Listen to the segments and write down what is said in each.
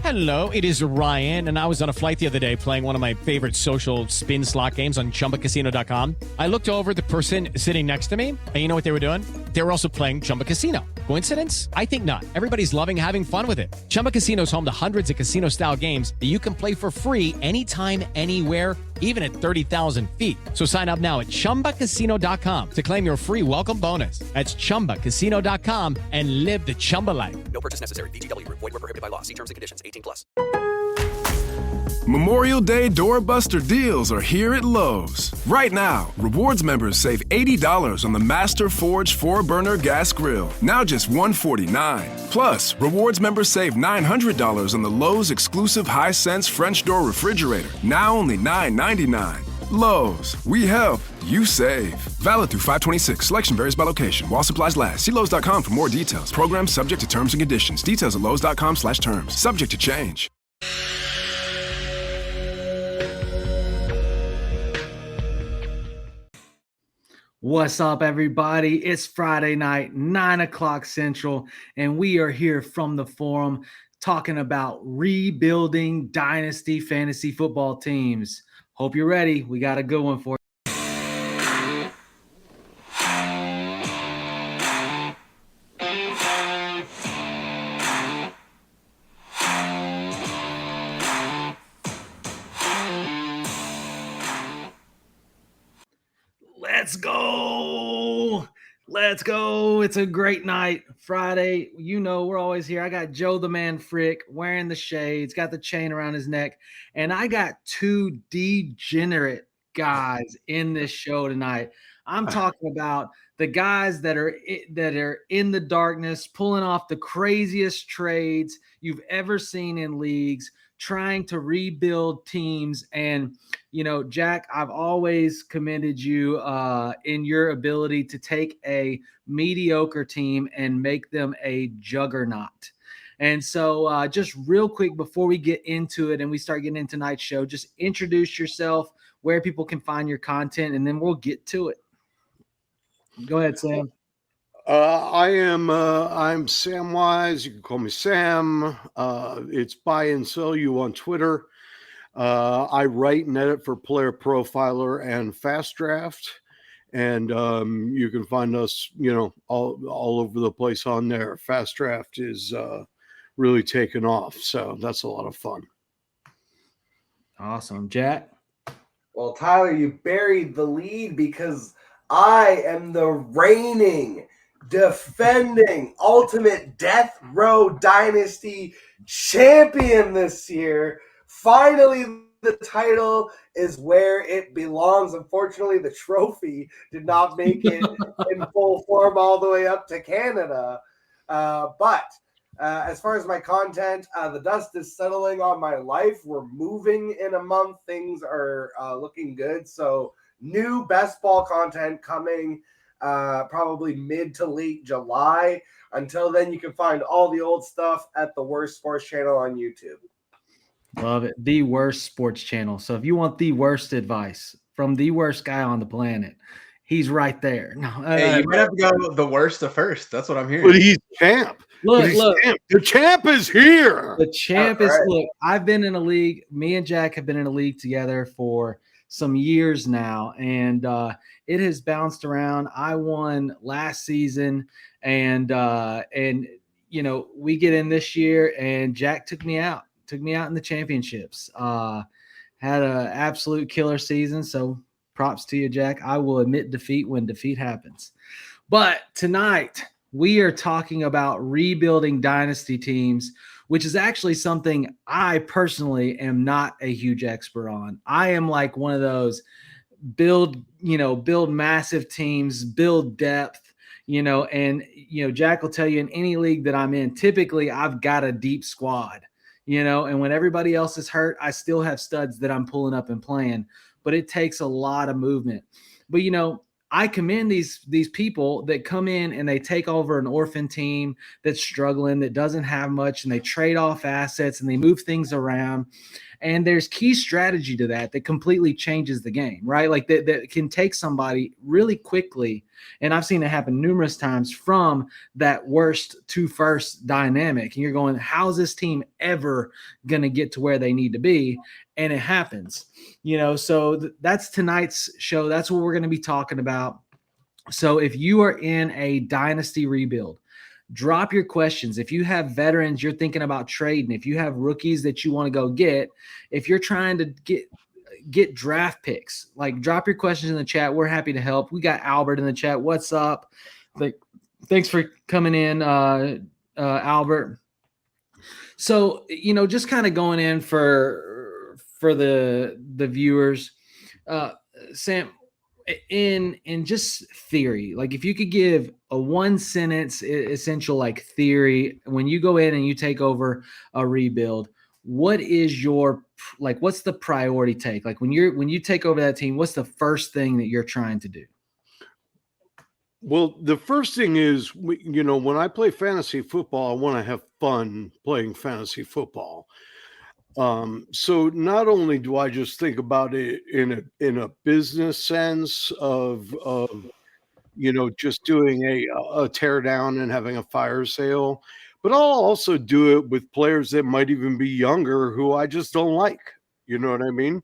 Hello, it is Ryan, and I was on a flight the other day playing one of my favorite social spin slot games on ChumbaCasino.com. I looked over at the person sitting next to me, and you know what they were doing? They were also playing Chumba Casino. Coincidence? I think not. Everybody's loving having fun with it. Chumba Casino is home to hundreds of casino-style games that you can play for free anytime, anywhere, even at 30,000 feet. So sign up now at ChumbaCasino.com to claim your free welcome bonus. That's ChumbaCasino.com and live the Chumba life. No purchase necessary. VGW. Void were prohibited by law. See terms and conditions. 18+. Memorial Day doorbuster deals are here at Lowe's. Right now, rewards members save $80 on the Master Forge 4-burner gas grill, now just $149. Plus, rewards members save $900 on the Lowe's exclusive Hisense French door refrigerator, now only $999. Lowe's, we help, you save. Valid through 5/26. Selection varies by location. While supplies last. See Lowe's.com for more details. Program subject to terms and conditions. Details at Lowe's.com/terms. Subject to change. What's up, everybody? It's Friday night, 9 o'clock Central, and we are here from the forum talking about rebuilding Dynasty fantasy football teams. Hope you're ready. We got a good one for you. Let's go. Let's go. It's a great night. Friday. You know, we're always here. I got Joe the Man Frick wearing the shades, got the chain around his neck, and I got two degenerate guys in this show tonight. I'm talking about the guys that are in the darkness, pulling off the craziest trades you've ever seen in leagues, trying to rebuild teams. And, you know, Jack, I've always commended you in your ability to take a mediocre team and make them a juggernaut. And so just real quick before we get into it and we start getting into tonight's show, just introduce yourself, where people can find your content, and then we'll get to it. Go ahead, Sam. I'm SamWise. You can call me Sam. It's buy and sell you on Twitter. I write and edit for Player Profiler and Fast Draft, and you can find us, all over the place on there. Fast Draft is really taken off, so that's a lot of fun. Awesome, Jack. Well, Tyler, you buried the lead because I am the reigning, defending, ultimate death row dynasty champion this year. Finally, the title is where it belongs. Unfortunately, the trophy did not make it in full form all the way up to Canada. But as far as my content, the dust is settling on my life. We're moving in a month. Things are looking good. So new best ball content coming probably mid to late July. Until then, you can find all the old stuff at the Worst Sports channel on YouTube. Love it. The Worst Sports channel. So if you want the worst advice from the worst guy on the planet, he's right there. No, hey, you might have to go the worst to first. That's what I'm hearing. But he's champ. Look. Champ. The champ is here. The champ is – look, I've been in a league. Me and Jack have been in a league together for some years now, and it has bounced around. I won last season, and we get in this year, and Jack took me out in the championships. Had an absolute killer season, so props to you, Jack. I will admit defeat when defeat happens. But tonight we are talking about rebuilding dynasty teams, which is actually something I personally am not a huge expert on. I am like one of those build massive teams, build depth, and Jack will tell you in any league that I'm in, typically I've got a deep squad. And when everybody else is hurt, I still have studs that I'm pulling up and playing, but it takes a lot of movement. But, I commend these people that come in and they take over an orphan team that's struggling, that doesn't have much, and they trade off assets and they move things around. And there's key strategy to that completely changes the game, right? Like that can take somebody really quickly. And I've seen it happen numerous times from that worst to first dynamic. And you're going, how's this team ever going to get to where they need to be? And it happens, so that's tonight's show. That's what we're going to be talking about. So if you are in a dynasty rebuild, drop your questions. If you have veterans you're thinking about trading, if you have rookies that you want to go get, if you're trying to get draft picks, like drop your questions in the chat. We're happy to help. We got Albert in the chat. What's up? Thanks for coming in, Albert. So, just kind of going in for the viewers, Sam, in just theory, like if you could give a 1-sentence essential like theory when you go in and you take over a rebuild, what is what's the priority take? Like when you take over that team, what's the first thing that you're trying to do? Well, the first thing is, when I play fantasy football, I want to have fun playing fantasy football. So not only do I just think about it in a business sense of just doing a tear down and having a fire sale, but I'll also do it with players that might even be younger who I just don't like. You know what I mean?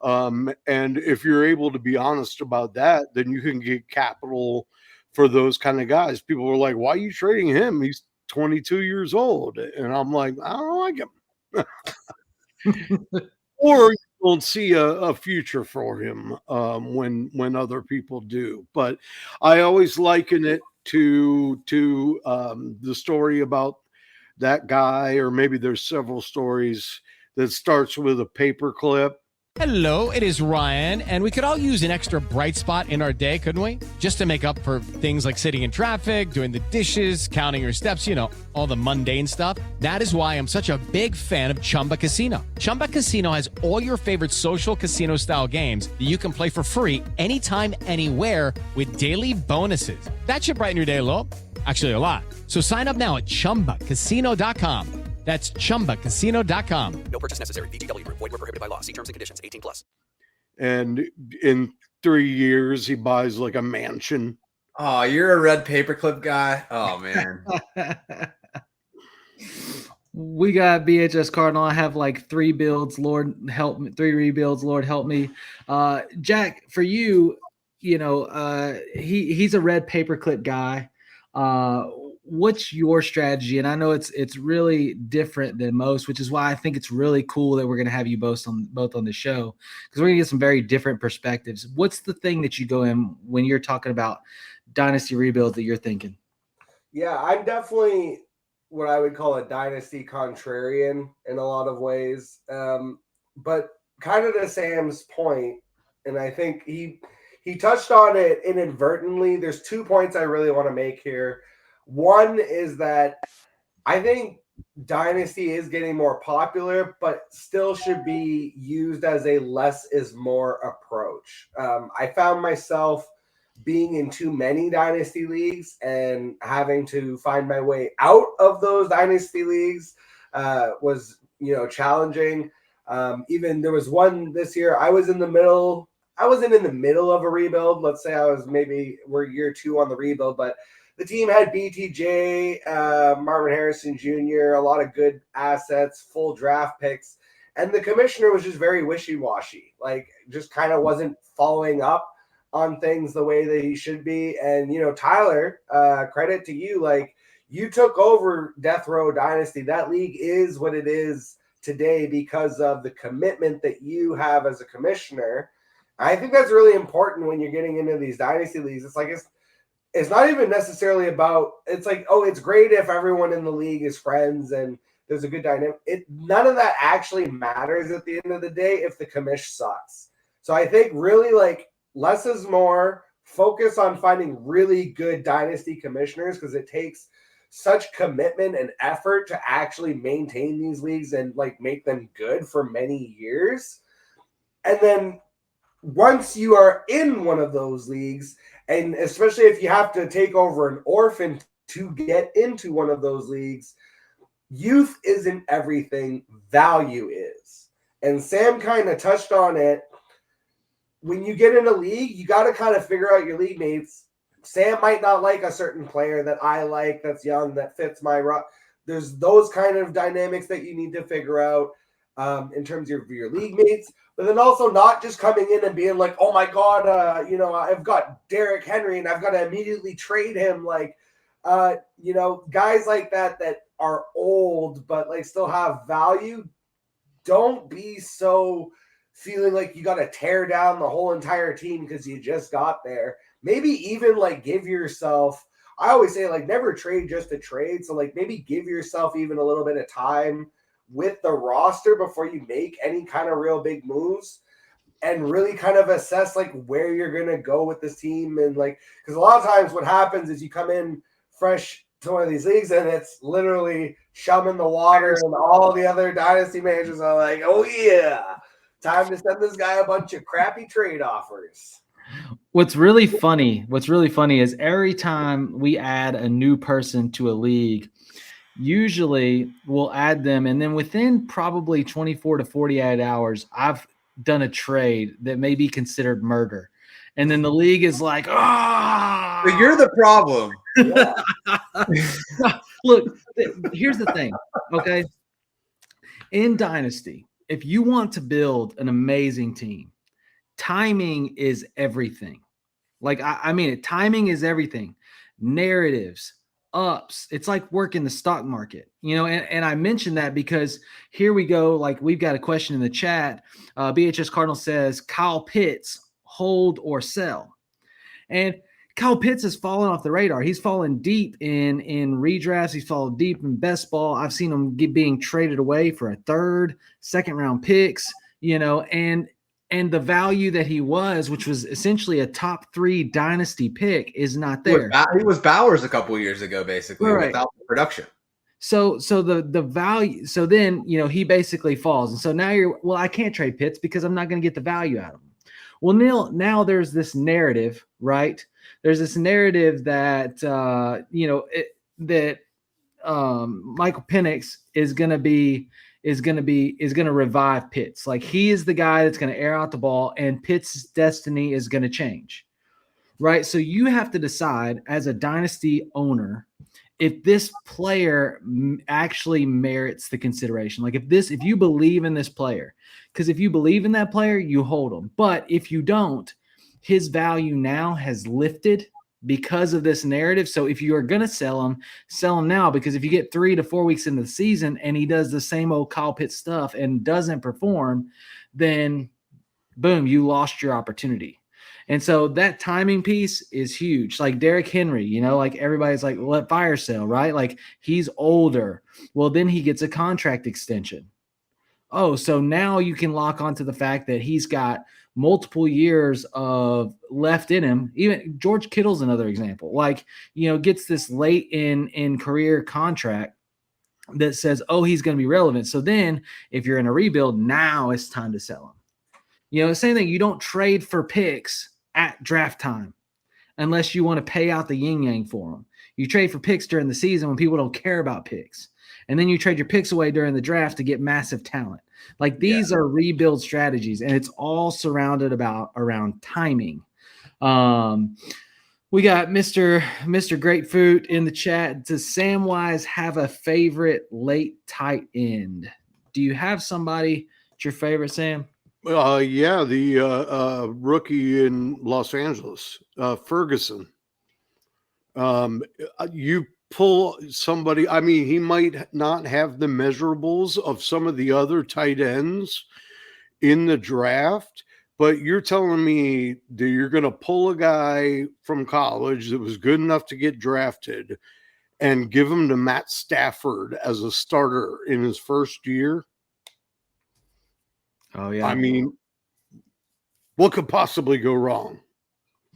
And if you're able to be honest about that, then you can get capital for those kind of guys. People are like, why are you trading him? He's 22 years old. And I'm like, I don't like him. Or you don't see a future for him when other people do. But I always liken it to the story about that guy, or maybe there's several stories that starts with a paper clip. Hello, it is Ryan, and we could all use an extra bright spot in our day, couldn't we? Just to make up for things like sitting in traffic, doing the dishes, counting your steps, all the mundane stuff. That is why I'm such a big fan of Chumba Casino. Chumba Casino has all your favorite social casino-style games that you can play for free anytime, anywhere with daily bonuses. That should brighten your day a little. Actually, a lot. So sign up now at ChumbaCasino.com. That's ChumbaCasino.com. No purchase necessary. VGW Group. Void where prohibited by law. See terms and conditions. 18+. And in 3 years, he buys like a mansion. Oh, you're a red paperclip guy. Oh man. We got BHS Cardinal. I have like 3 builds. Lord help me. 3 rebuilds. Lord help me. Jack, for you, he's a red paperclip guy. What's your strategy? And I know it's really different than most, which is why I think it's really cool that we're going to have you both on the show, because we're going to get some very different perspectives. What's the thing that you go in when you're talking about dynasty rebuilds that you're thinking? Yeah, I'm definitely what I would call a dynasty contrarian in a lot of ways. But kind of to Sam's point, and I think he touched on it inadvertently. There's 2 points I really want to make here. One is that I think Dynasty is getting more popular, but still should be used as a less is more approach. I found myself being in too many Dynasty leagues and having to find my way out of those Dynasty leagues was, challenging. Even there was one this year, I wasn't in the middle of a rebuild. Let's say we're year 2 on the rebuild, but the team had BTJ, Marvin Harrison Jr., a lot of good assets, full draft picks. And the commissioner was just very wishy-washy, like just kind of wasn't following up on things the way that he should be. And, Tyler, credit to you. Like, you took over Death Row Dynasty. That league is what it is today because of the commitment that you have as a commissioner. I think that's really important when you're getting into these Dynasty leagues. It's like, it's not even necessarily about, it's like, oh, it's great if everyone in the league is friends and there's a good dynamic. None of that actually matters at the end of the day if the commish sucks. So I think really like less is more, focus on finding really good dynasty commissioners, because it takes such commitment and effort to actually maintain these leagues and like make them good for many years. And then once you are in one of those leagues, and especially if you have to take over an orphan to get into one of those leagues, youth isn't everything, value is. And Sam kind of touched on it. When you get in a league, you got to kind of figure out your league mates. Sam might not like a certain player that I like that's young, that fits my There's those kind of dynamics that you need to figure out in terms of your league mates. But then also not just coming in and being like, oh my God, I've got Derrick Henry and I've got to immediately trade him. Like, guys like that are old but like still have value. Don't be so feeling like you got to tear down the whole entire team because you just got there. Maybe even like give yourself, I always say like never trade just to trade. So like maybe give yourself even a little bit of time with the roster before you make any kind of real big moves and really kind of assess like where you're going to go with this team. And like, because a lot of times what happens is you come in fresh to one of these leagues and it's literally chum in the water and all the other dynasty managers are like, oh yeah, time to send this guy a bunch of crappy trade offers. What's really funny is every time we add a new person to a league, usually we'll add them, and then within probably 24 to 48 hours, I've done a trade that may be considered murder. And then the league is like, ah, But you're the problem. Yeah. Look, here's the thing, okay? In Dynasty, if you want to build an amazing team, timing is everything. Like, I mean it. Timing is everything. Narratives, ups. It's like working the stock market, and I mentioned that because here we go. Like, we've got a question in the chat. BHS Cardinal says, Kyle Pitts, hold or sell? And Kyle Pitts has fallen off the radar. He's fallen deep in redrafts. He's fallen deep in best ball. I've seen him being traded away for a third, second round picks, and the value that he was, which was essentially a top 3 dynasty pick, is not there. He was Bowers a couple of years ago, basically, right, without the production. So the value, so then, he basically falls. And so now I can't trade Pitts because I'm not going to get the value out of him. Well, now there's this narrative, right? There's this narrative that, Michael Penix is going to revive Pitts. Like, he is the guy that's going to air out the ball, and Pitts' destiny is going to change, right? So you have to decide as a dynasty owner if this player actually merits the consideration. Like, if you believe in this player, because if you believe in that player, you hold him. But if you don't, his value now has lifted because of this narrative. So if you are going to sell him now, because if you get 3 to 4 weeks into the season and he does the same old Kyle Pitts stuff and doesn't perform, then boom, you lost your opportunity. And so that timing piece is huge. Like Derrick Henry, like everybody's like, let fire sale, right? Like, he's older. Well, then he gets a contract extension. Oh, so now you can lock onto the fact that he's got multiple years of left in him. Even George Kittle's another example. Like, gets this late in career contract that says, oh, he's going to be relevant. So then if you're in a rebuild, now it's time to sell him. Same thing. You don't trade for picks at draft time unless you want to pay out the yin yang for them. You trade for picks during the season when people don't care about picks. And then you trade your picks away during the draft to get massive talent. Like, these are rebuild strategies, and it's all surrounded around timing. We got Mr. Grapefruit in the chat. Does SamWise have a favorite late tight end? Do you have somebody that's your favorite, Sam? Yeah, the rookie in Los Angeles, Ferguson. You pull somebody, I mean, he might not have the measurables of some of the other tight ends in the draft, but you're telling me that you're going to pull a guy from college that was good enough to get drafted and give him to Matt Stafford as a starter in his first year? Oh, yeah. I mean, what could possibly go wrong?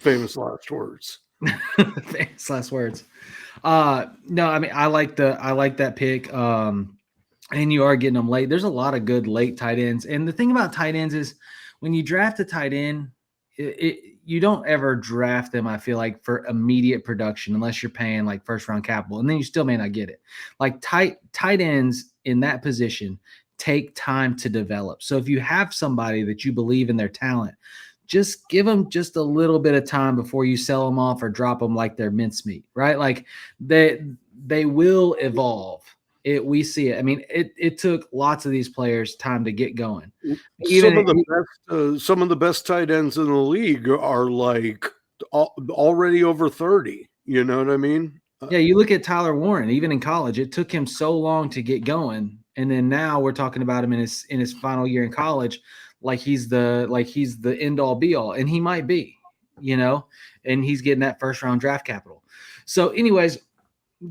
Famous last words. Famous last words. No, I mean, I like that pick. And you are getting them late. There's a lot of good late tight ends. And the thing about tight ends is when you draft a tight end, you don't ever draft them, I feel like, for immediate production unless you're paying like first round capital, and then you still may not get it. Like tight ends in that position take time to develop. So if you have somebody that you believe in their talent, just give them just a little bit of time before you sell them off or drop them like they're mincemeat, right? Like they will evolve. We see it. I mean, it took lots of these players time to get going. Some of the best tight ends in the league are like already over 30. You know what I mean? Yeah, you look at Tyler Warren. Even in college, it took him so long to get going, and then now we're talking about him in his final year in college, like he's the end all be all, and he might be, and he's getting that first round draft capital. So, anyways,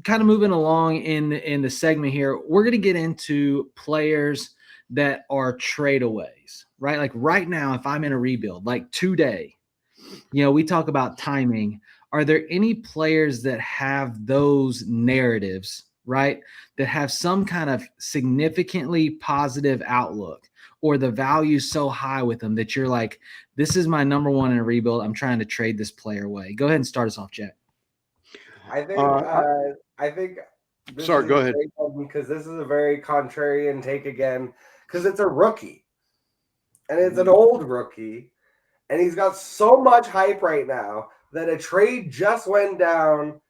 kind of moving along in the segment here, we're going to get into players that are tradeaways, right? Like right now, if I'm in a rebuild, like today, we talk about timing. Are there any players that have those narratives, right, that have some kind of significantly positive outlook, or the value so high with them that you're like, this is my number one in a rebuild, I'm trying to trade this player away? Go ahead and start us off, Jack. I think sorry, go ahead. Because this is a very contrarian take again, because it's a rookie. And it's an old rookie. And he's got so much hype right now that a trade just went down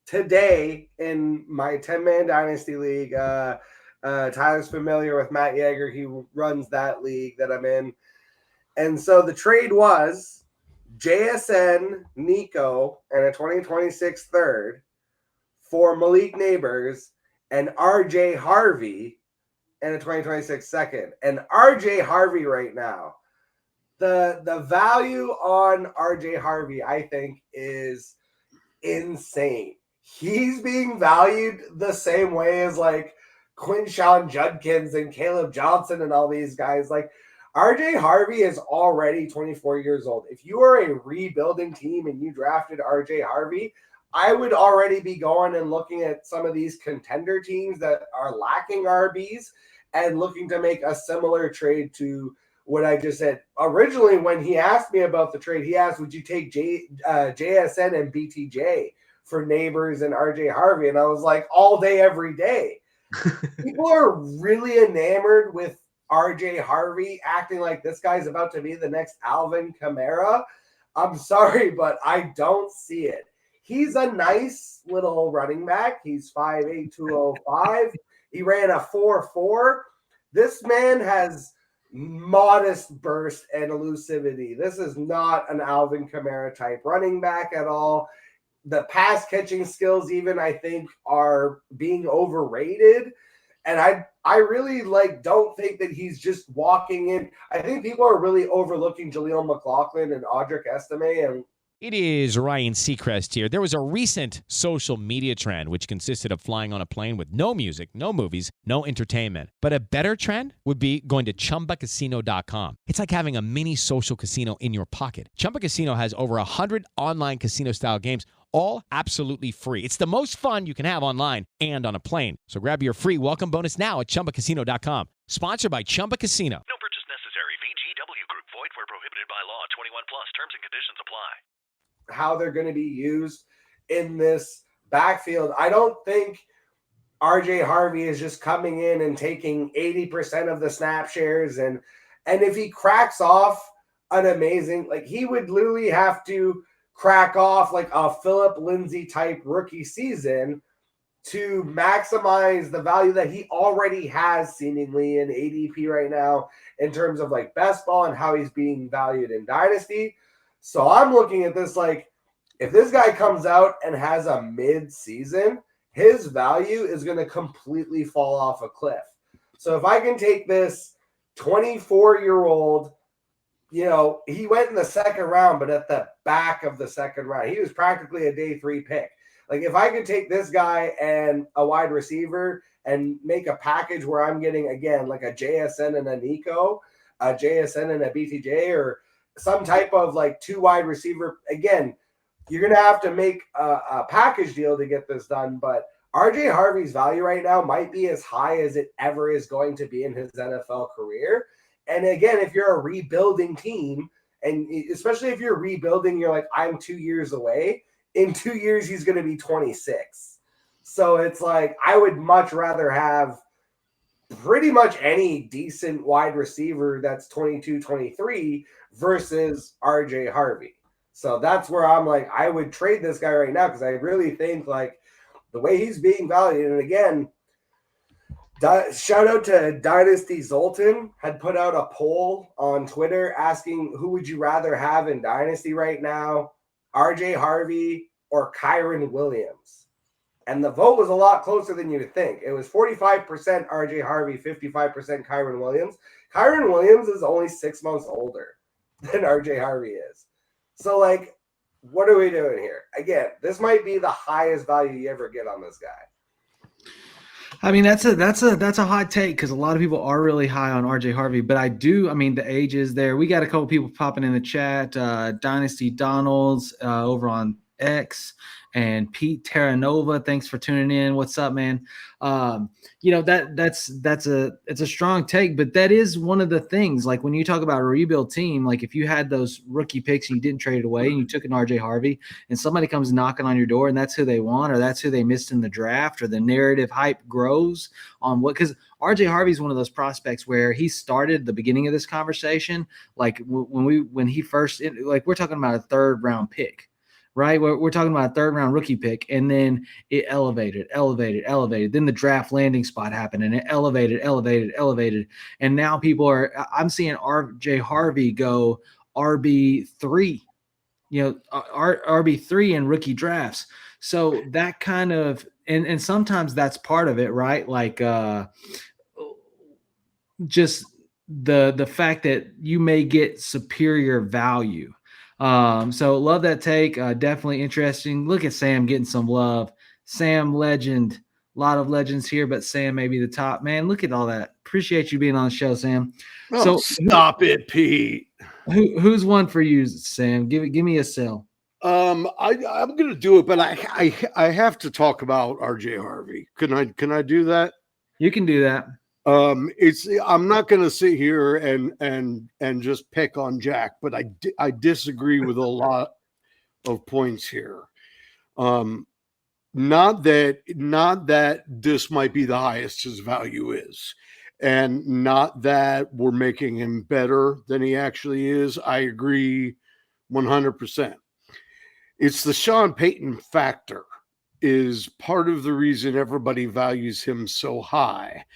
today in my 10-man Dynasty league. Tyler's familiar with Matt Yeager. He runs that league that I'm in. And so the trade was JSN, Nico, and a 2026 third for Malik Neighbors and RJ Harvey and a 2026 second. And RJ Harvey right now, the value on RJ Harvey, I think, is insane. He's being valued the same way as like Quinshon Judkins and Caleb Johnson and all these guys. Like RJ Harvey is already 24 years old. If you are a rebuilding team and you drafted RJ Harvey, I would already be going and looking at some of these contender teams that are lacking RBs and looking to make a similar trade to what I just said. Originally, when he asked me about the trade, he asked, would you take JSN and BTJ for Neighbors and RJ Harvey? And I was like, all day, every day. People are really enamored with RJ Harvey, acting like this guy's about to be the next Alvin Kamara. I'm sorry, but I don't see it. He's a nice little running back. He's 5'8", 205. He ran a 4.4. This man has modest burst and elusivity. This is not an Alvin Kamara type running back at all. The pass catching skills even, I think, are being overrated. And I really don't think that he's just walking in. I think people are really overlooking Jaleel McLaughlin and Audric Estime. And It is Ryan Seacrest here. There was a recent social media trend which consisted of flying on a plane with no music, no movies, no entertainment. But a better trend would be going to ChumbaCasino.com. It's like having a mini social casino in your pocket. Chumba Casino has over 100 online casino-style games, all absolutely free. It's the most fun you can have online and on a plane. So grab your free welcome bonus now at ChumbaCasino.com. Sponsored by Chumba Casino. No purchase necessary. VGW Group. Void where prohibited by law. 21 plus. Terms and conditions apply. How they're going to be used in this backfield. I don't think RJ Harvey is just coming in and taking 80% of the snap shares. And if he cracks off an amazing, he would literally have to crack off like a Philip Lindsay type rookie season to maximize the value that he already has seemingly in ADP right now in terms of best ball and how he's being valued in Dynasty. So I'm looking at this if this guy comes out and has a mid-season, his value is going to completely fall off a cliff. So if I can take this 24-year-old, he went in the second round, but at the back of the second round. He was practically a day 3 pick. If I could take this guy and a wide receiver and make a package where I'm getting, again, like a JSN and a Nico, a JSN and a BTJ, or some type of 2 wide receiver. Again, you're going to have to make a package deal to get this done. But RJ Harvey's value right now might be as high as it ever is going to be in his NFL career. And again, if you're a rebuilding team, and especially if you're rebuilding, you're I'm 2 years away. In 2 years, he's going to be 26. So it's I would much rather have pretty much any decent wide receiver that's 22, 23 versus RJ Harvey. So that's where I'm like, I would trade this guy right now because I really think like the way he's being valued. And again, shout out to Dynasty Zoltan had put out a poll on Twitter asking who would you rather have in Dynasty right now, RJ Harvey or Kyron Williams. And the vote was a lot closer than you would think. It was 45% RJ Harvey, 55% Kyron Williams. Kyron Williams is only 6 months older than RJ Harvey is. So, like, what are we doing here? Again, this might be the highest value you ever get on this guy. I mean, that's a hot take because a lot of people are really high on RJ Harvey, but the age is there. We got a couple people popping in the chat. Dynasty Donalds over on X, and Pete Terranova, thanks for tuning in. What's up, man? It's a strong take, but that is one of the things. Like when you talk about a rebuild team, like if you had those rookie picks and you didn't trade it away and you took an RJ Harvey, and somebody comes knocking on your door and that's who they want, or that's who they missed in the draft, or the narrative hype grows on what, because RJ Harvey is one of those prospects where he started the beginning of this conversation, like when he first, like we're talking about a 3rd round pick. Right, we're talking about a 3rd round rookie pick, and then it elevated. Then the draft landing spot happened, and it elevated, and now I'm seeing RJ Harvey go RB3, RB3 in rookie drafts. So that kind of, and sometimes that's part of it, right? Like just the fact that you may get superior value. So love that take. Definitely interesting. Look at Sam getting some love. Sam legend, a lot of legends here, but Sam may be the top. Man, look at all that. Appreciate you being on the show, Sam. So stop it, Pete. Who's one for you, Sam? Give me a sell. I'm gonna do it, but I have to talk about RJ Harvey. Can I do that? You can do that. I'm not going to sit here and just pick on Jack, but I disagree with a lot of points here. Not that this might be the highest his value is, and not that we're making him better than he actually is. I agree 100%. It's the Sean Payton factor is part of the reason everybody values him so high.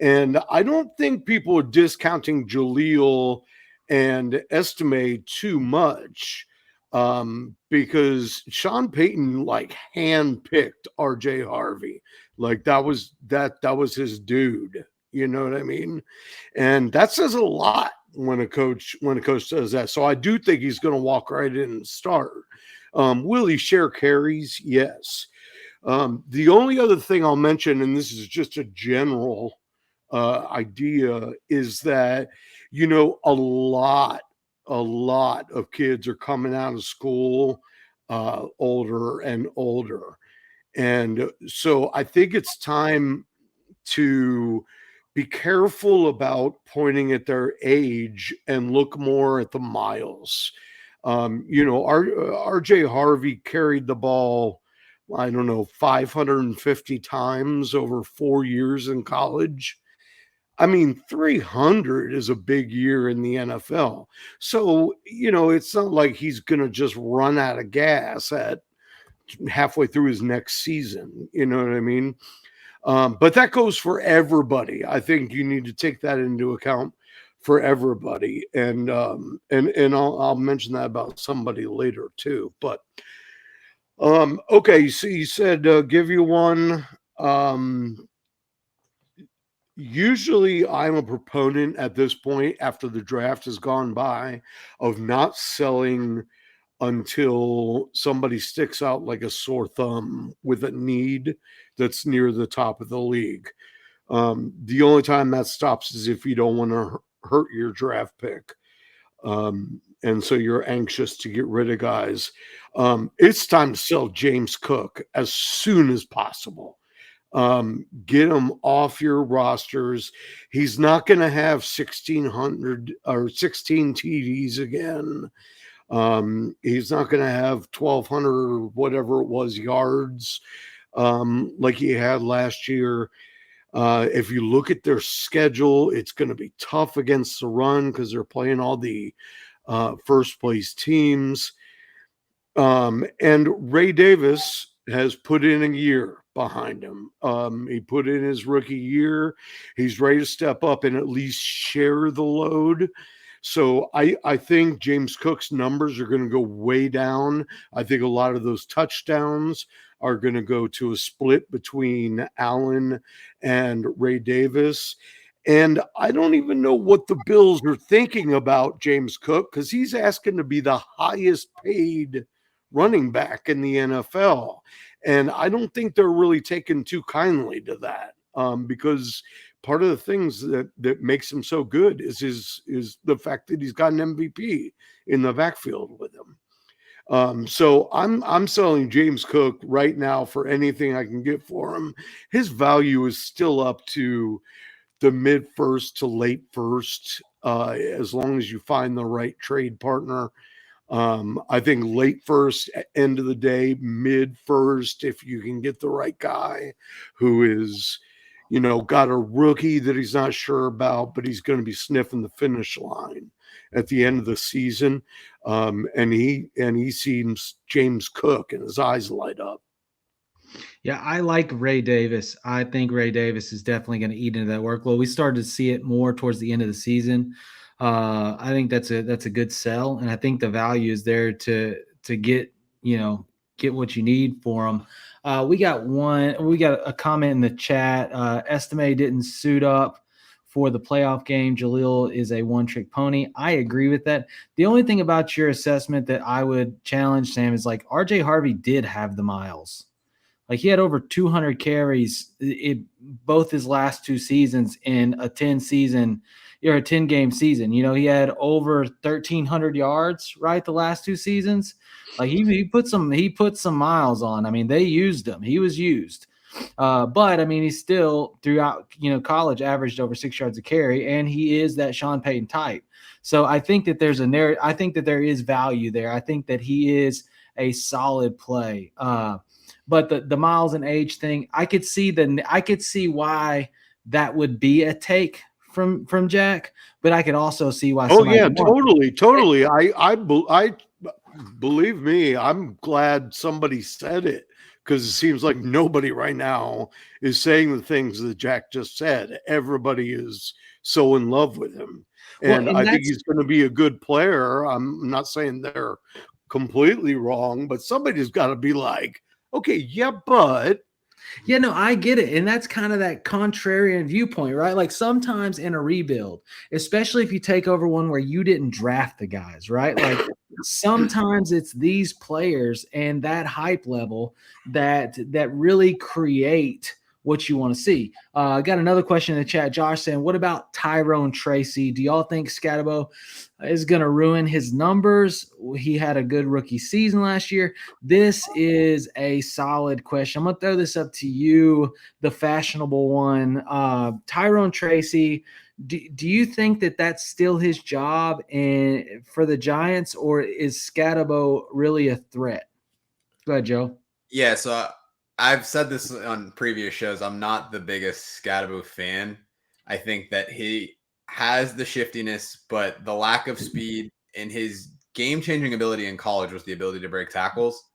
And I don't think people are discounting Jaleel and Estimate too much because Sean Payton like handpicked RJ Harvey. Like that was his dude. You know what I mean? And that says a lot when a coach does that. So I do think he's going to walk right in and start. Will he share carries? Yes. The only other thing I'll mention, and this is just a general idea, is that a lot of kids are coming out of school older and older, and so I think it's time to be careful about pointing at their age and look more at the miles. RJ Harvey carried the ball, I don't know, 550 times over 4 years in college. I mean, 300 is a big year in the NFL. So, it's not like he's going to just run out of gas at halfway through his next season. You know what I mean? But that goes for everybody. I think you need to take that into account for everybody. And I'll mention that about somebody later too. But, okay. So you said, give you one, usually I'm a proponent at this point after the draft has gone by of not selling until somebody sticks out like a sore thumb with a need that's near the top of the league. The only time that stops is if you don't want to hurt your draft pick. And so you're anxious to get rid of guys. It's time to sell James Cook as soon as possible. Get him off your rosters. He's not going to have 1,600 or 16 TDs again. He's not going to have 1,200 or whatever it was yards like he had last year. If you look at their schedule, it's going to be tough against the run because they're playing all the first place teams. And Ray Davis has put in a year behind him. He put in his rookie year. He's ready to step up and at least share the load. So I think James Cook's numbers are going to go way down. I think a lot of those touchdowns are going to go to a split between Allen and Ray Davis. And I don't even know what the Bills are thinking about James Cook, because he's asking to be the highest paid running back in the NFL. And I don't think they're really taking too kindly to that, because part of the things that makes him so good is the fact that he's got an MVP in the backfield with him. So I'm selling James Cook right now for anything I can get for him. His value is still up to the mid first to late first, as long as you find the right trade partner. I think late first, end of the day, mid first, if you can get the right guy who is, got a rookie that he's not sure about, but he's going to be sniffing the finish line at the end of the season. And he seems James Cook and his eyes light up. Yeah, I like Ray Davis. I think Ray Davis is definitely going to eat into that workload. We started to see it more towards the end of the season. I think that's a good sell, and I think the value is there to get what you need for him. We got a comment in the chat. Estime didn't suit up for the playoff game. Jaleel is a one-trick pony. I agree with that. The only thing about your assessment that I would challenge, Sam, is like RJ Harvey did have the miles. Like, he had over 200 carries both his last two seasons in a 10-game season. He had over 1,300 yards, right, the last two seasons. Like, he put some miles on. I mean, they used him. He was used. But I mean, he still throughout college averaged over 6 yards a carry, and he is that Sean Payton type. So I think that I think that there is value there. I think that he is a solid play. But the miles and age thing, I could see why that would be a take from Jack, but I could also see why. Oh yeah, totally. I believe me, I'm glad somebody said it, because it seems like nobody right now is saying the things that Jack just said. Everybody is so in love with him, and I think he's going to be a good player. I'm not saying they're completely wrong, but somebody's got to be like, okay, yeah, but. Yeah, no, I get it. And that's kind of that contrarian viewpoint, right? Like, sometimes in a rebuild, especially if you take over one where you didn't draft the guys, right? Like, sometimes it's these players and that hype level that really create what you want to see. I got another question in the chat. Josh saying, what about Tyrone Tracy? Do y'all think Scatabo is going to ruin his numbers? He had a good rookie season last year. This is a solid question. I'm going to throw this up to you, the fashionable one. Tyrone Tracy, do you think that that's still his job for the Giants, or is Scatabo really a threat? Go ahead, Joe. Yeah, so I've said this on previous shows. I'm not the biggest Scatabo fan. I think that he has the shiftiness, but the lack of speed and his game-changing ability in college was the ability to break tackles.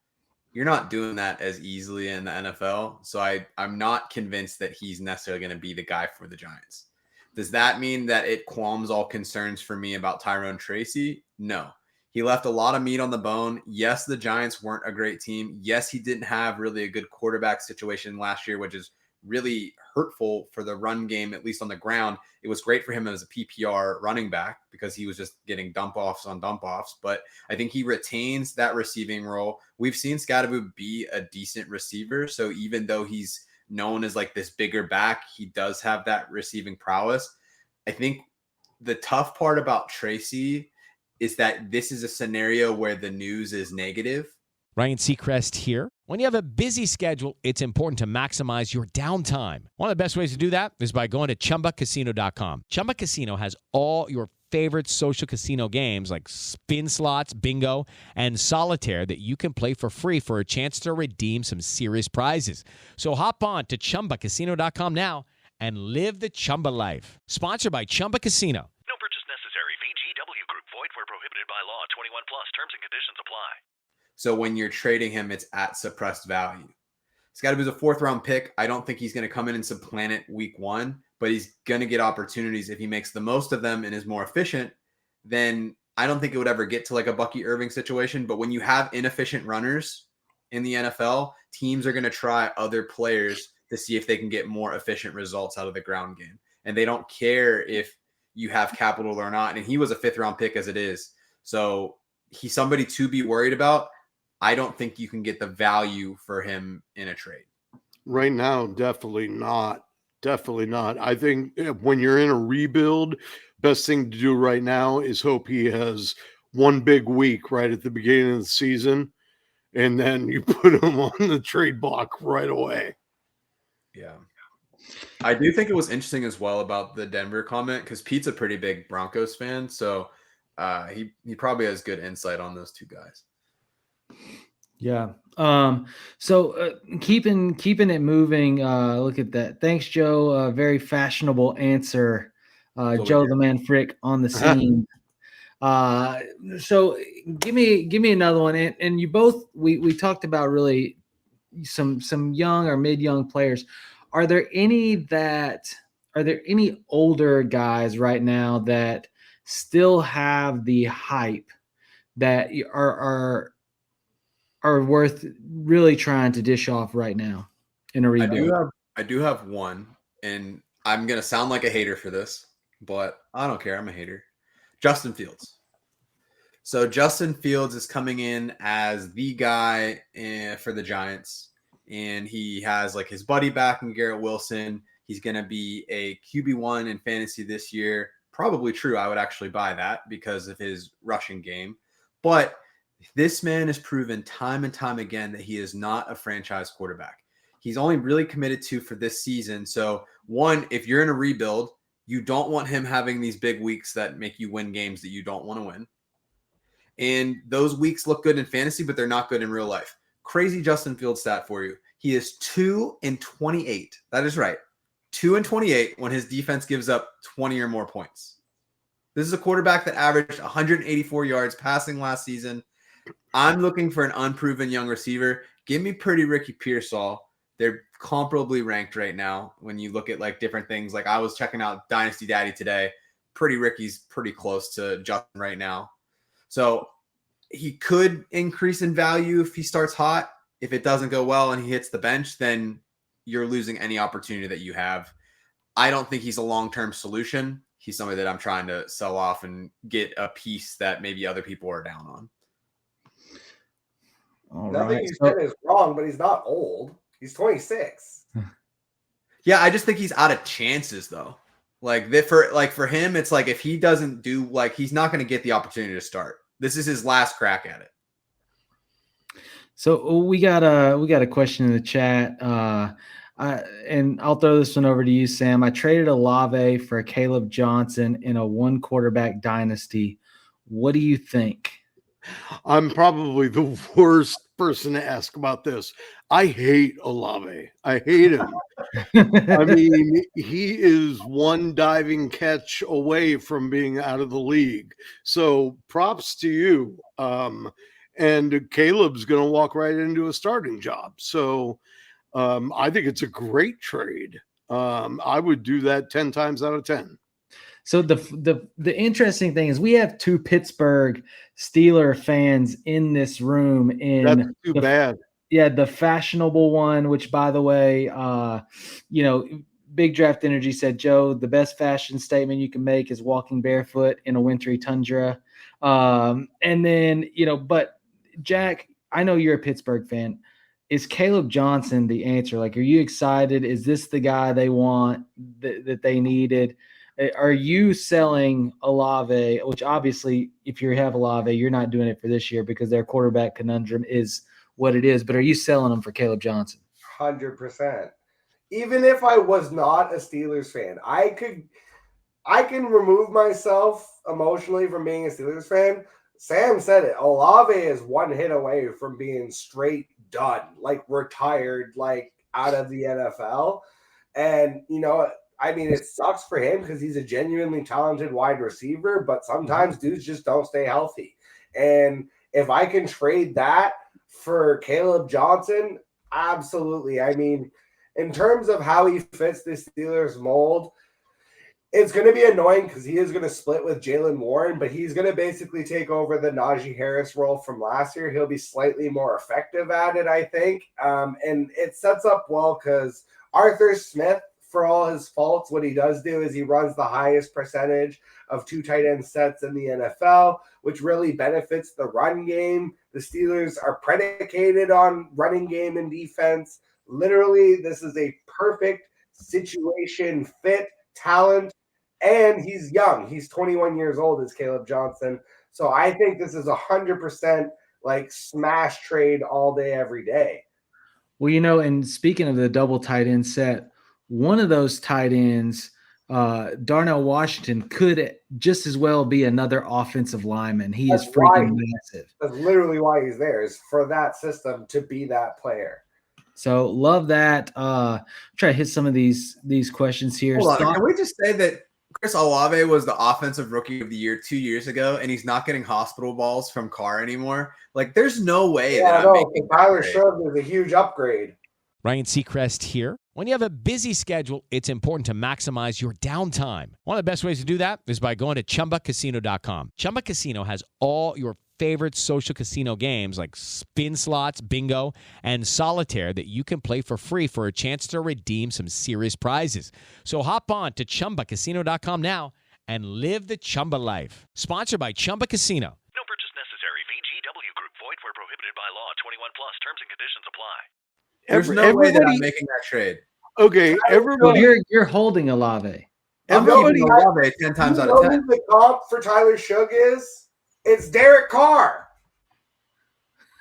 You're not doing that as easily in the NFL. So I'm not convinced that he's necessarily going to be the guy for the Giants. Does that mean that it qualms all concerns for me about Tyrone Tracy? No. He left a lot of meat on the bone. Yes, the Giants weren't a great team. Yes, he didn't have really a good quarterback situation last year, which is really hurtful for the run game, at least on the ground. It was great for him as a PPR running back because he was just getting dump-offs on dump-offs. But I think he retains that receiving role. We've seen Scatabo be a decent receiver. So even though he's known as like this bigger back, he does have that receiving prowess. I think the tough part about Tracy is that this is a scenario where the news is negative. Ryan Seacrest here. When you have a busy schedule, it's important to maximize your downtime. One of the best ways to do that is by going to ChumbaCasino.com. Chumba Casino has all your favorite social casino games like spin slots, bingo, and solitaire that you can play for free for a chance to redeem some serious prizes. So hop on to ChumbaCasino.com now and live the Chumba life. Sponsored by Chumba Casino. No purchase necessary. VGW Group. Void where prohibited by law. 21 plus. Terms and conditions apply. So when you're trading him, it's at suppressed value. Scotty's a 4th-round pick. I don't think he's going to come in and supplant it week 1, but he's going to get opportunities if he makes the most of them and is more efficient. Then I don't think it would ever get to like a Bucky Irving situation. But when you have inefficient runners in the NFL, teams are going to try other players to see if they can get more efficient results out of the ground game. And they don't care if you have capital or not. And he was a 5th-round pick as it is. So he's somebody to be worried about. I don't think you can get the value for him in a trade. Right now, definitely not. Definitely not. I think when you're in a rebuild, best thing to do right now is hope he has one big week right at the beginning of the season, and then you put him on the trade block right away. Yeah. I do think it was interesting as well about the Denver comment because Pete's a pretty big Broncos fan. So he probably has good insight on those two guys. Yeah. So keeping it moving. Look at that. Thanks, Joe. Very fashionable answer. Joe the Man Frick on the scene. So give me another one. And you both we talked about really some young or mid-young players. Are there any older guys right now that still have the hype that are worth really trying to dish off right now in a rebuild? I do have one, and I'm going to sound like a hater for this, but I don't care. I'm a hater. Justin Fields. So Justin Fields is coming in as the guy for the Giants, and he has like his buddy back in Garrett Wilson. He's going to be a QB1 in fantasy this year. Probably true. I would actually buy that because of his rushing game. But this man has proven time and time again that he is not a franchise quarterback. He's only really committed to for this season. So one, if you're in a rebuild, you don't want him having these big weeks that make you win games that you don't want to win. And those weeks look good in fantasy, but they're not good in real life. Crazy Justin Fields stat for you. He is 2-28. That is right. 2-28 when his defense gives up 20 or more points. This is a quarterback that averaged 184 yards passing last season. I'm looking for an unproven young receiver. Give me Pretty Ricky Pearsall. They're comparably ranked right now when you look at like different things. Like I was checking out Dynasty Daddy today. Pretty Ricky's pretty close to Justin right now. So he could increase in value if he starts hot. If it doesn't go well and he hits the bench, then you're losing any opportunity that you have. I don't think he's a long-term solution. He's somebody that I'm trying to sell off and get a piece that maybe other people are down on. Nothing you said is wrong, but he's not old. He's 26. Yeah, I just think he's out of chances though. For him, it's like if he doesn't do he's not going to get the opportunity to start. This is his last crack at it. So we got a question in the chat, and I'll throw this one over to you, Sam. I traded Olave for Caleb Johnson in a 1-quarterback dynasty. What do you think? I'm probably the worst person to ask about this. I hate Olave. I hate him. I mean, he is one diving catch away from being out of the league. So props to you. And Caleb's going to walk right into a starting job. So I think it's a great trade. I would do that 10 times out of 10. So the interesting thing is we have 2 Pittsburgh Steeler fans in this room. That's too bad. Yeah, the fashionable one, which by the way, Big Draft Energy said, Joe, the best fashion statement you can make is walking barefoot in a wintry tundra. And then, but Jack, I know you're a Pittsburgh fan. Is Caleb Johnson the answer? Like, are you excited? Is this the guy they want that they needed? Are you selling Olave, which obviously if you have Olave, you're not doing it for this year because their quarterback conundrum is what it is, but are you selling them for Caleb Johnson? 100%. Even if I was not a Steelers fan, I can remove myself emotionally from being a Steelers fan. Sam said it. Olave is one hit away from being straight done, like retired, like out of the NFL. And, I mean, it sucks for him because he's a genuinely talented wide receiver, but sometimes dudes just don't stay healthy. And if I can trade that for Caleb Johnson, absolutely. I mean, in terms of how he fits the Steelers mold, it's going to be annoying because he is going to split with Jaylen Warren, but he's going to basically take over the Najee Harris role from last year. He'll be slightly more effective at it, I think. And it sets up well because Arthur Smith, for all his faults, what he does do is he runs the highest percentage of 2 tight end sets in the NFL, which really benefits the run game. The Steelers are predicated on running game and defense. Literally, this is a perfect situation fit, talent, and he's young. He's 21 years old, is Caleb Johnson. So I think this is 100% like smash trade all day, every day. Well, and speaking of the double tight end set, one of those tight ends, Darnell Washington, could just as well be another offensive lineman. He is freaking massive. That's literally why he's there, is for that system to be that player. So love that. Try to hit some of these questions here. Hold on. Can we just say that Chris Olave was the offensive rookie of the year 2 years ago, and he's not getting hospital balls from Carr anymore? Like, there's no way that I'm making Tyler Shrub is a huge upgrade. Ryan Seacrest here. When you have a busy schedule, it's important to maximize your downtime. One of the best ways to do that is by going to ChumbaCasino.com. Chumba Casino has all your favorite social casino games like spin slots, bingo, and solitaire that you can play for free for a chance to redeem some serious prizes. So hop on to ChumbaCasino.com now and live the Chumba life. Sponsored by Chumba Casino. No purchase necessary. VGW Group. Void where prohibited by law. 21 plus. Terms and conditions apply. There's no way that I'm making that trade. Okay, everybody. You're holding Olave. Everybody Olave 10 times out of 10. Who the comp for Tyler Shug is? It's Derek Carr.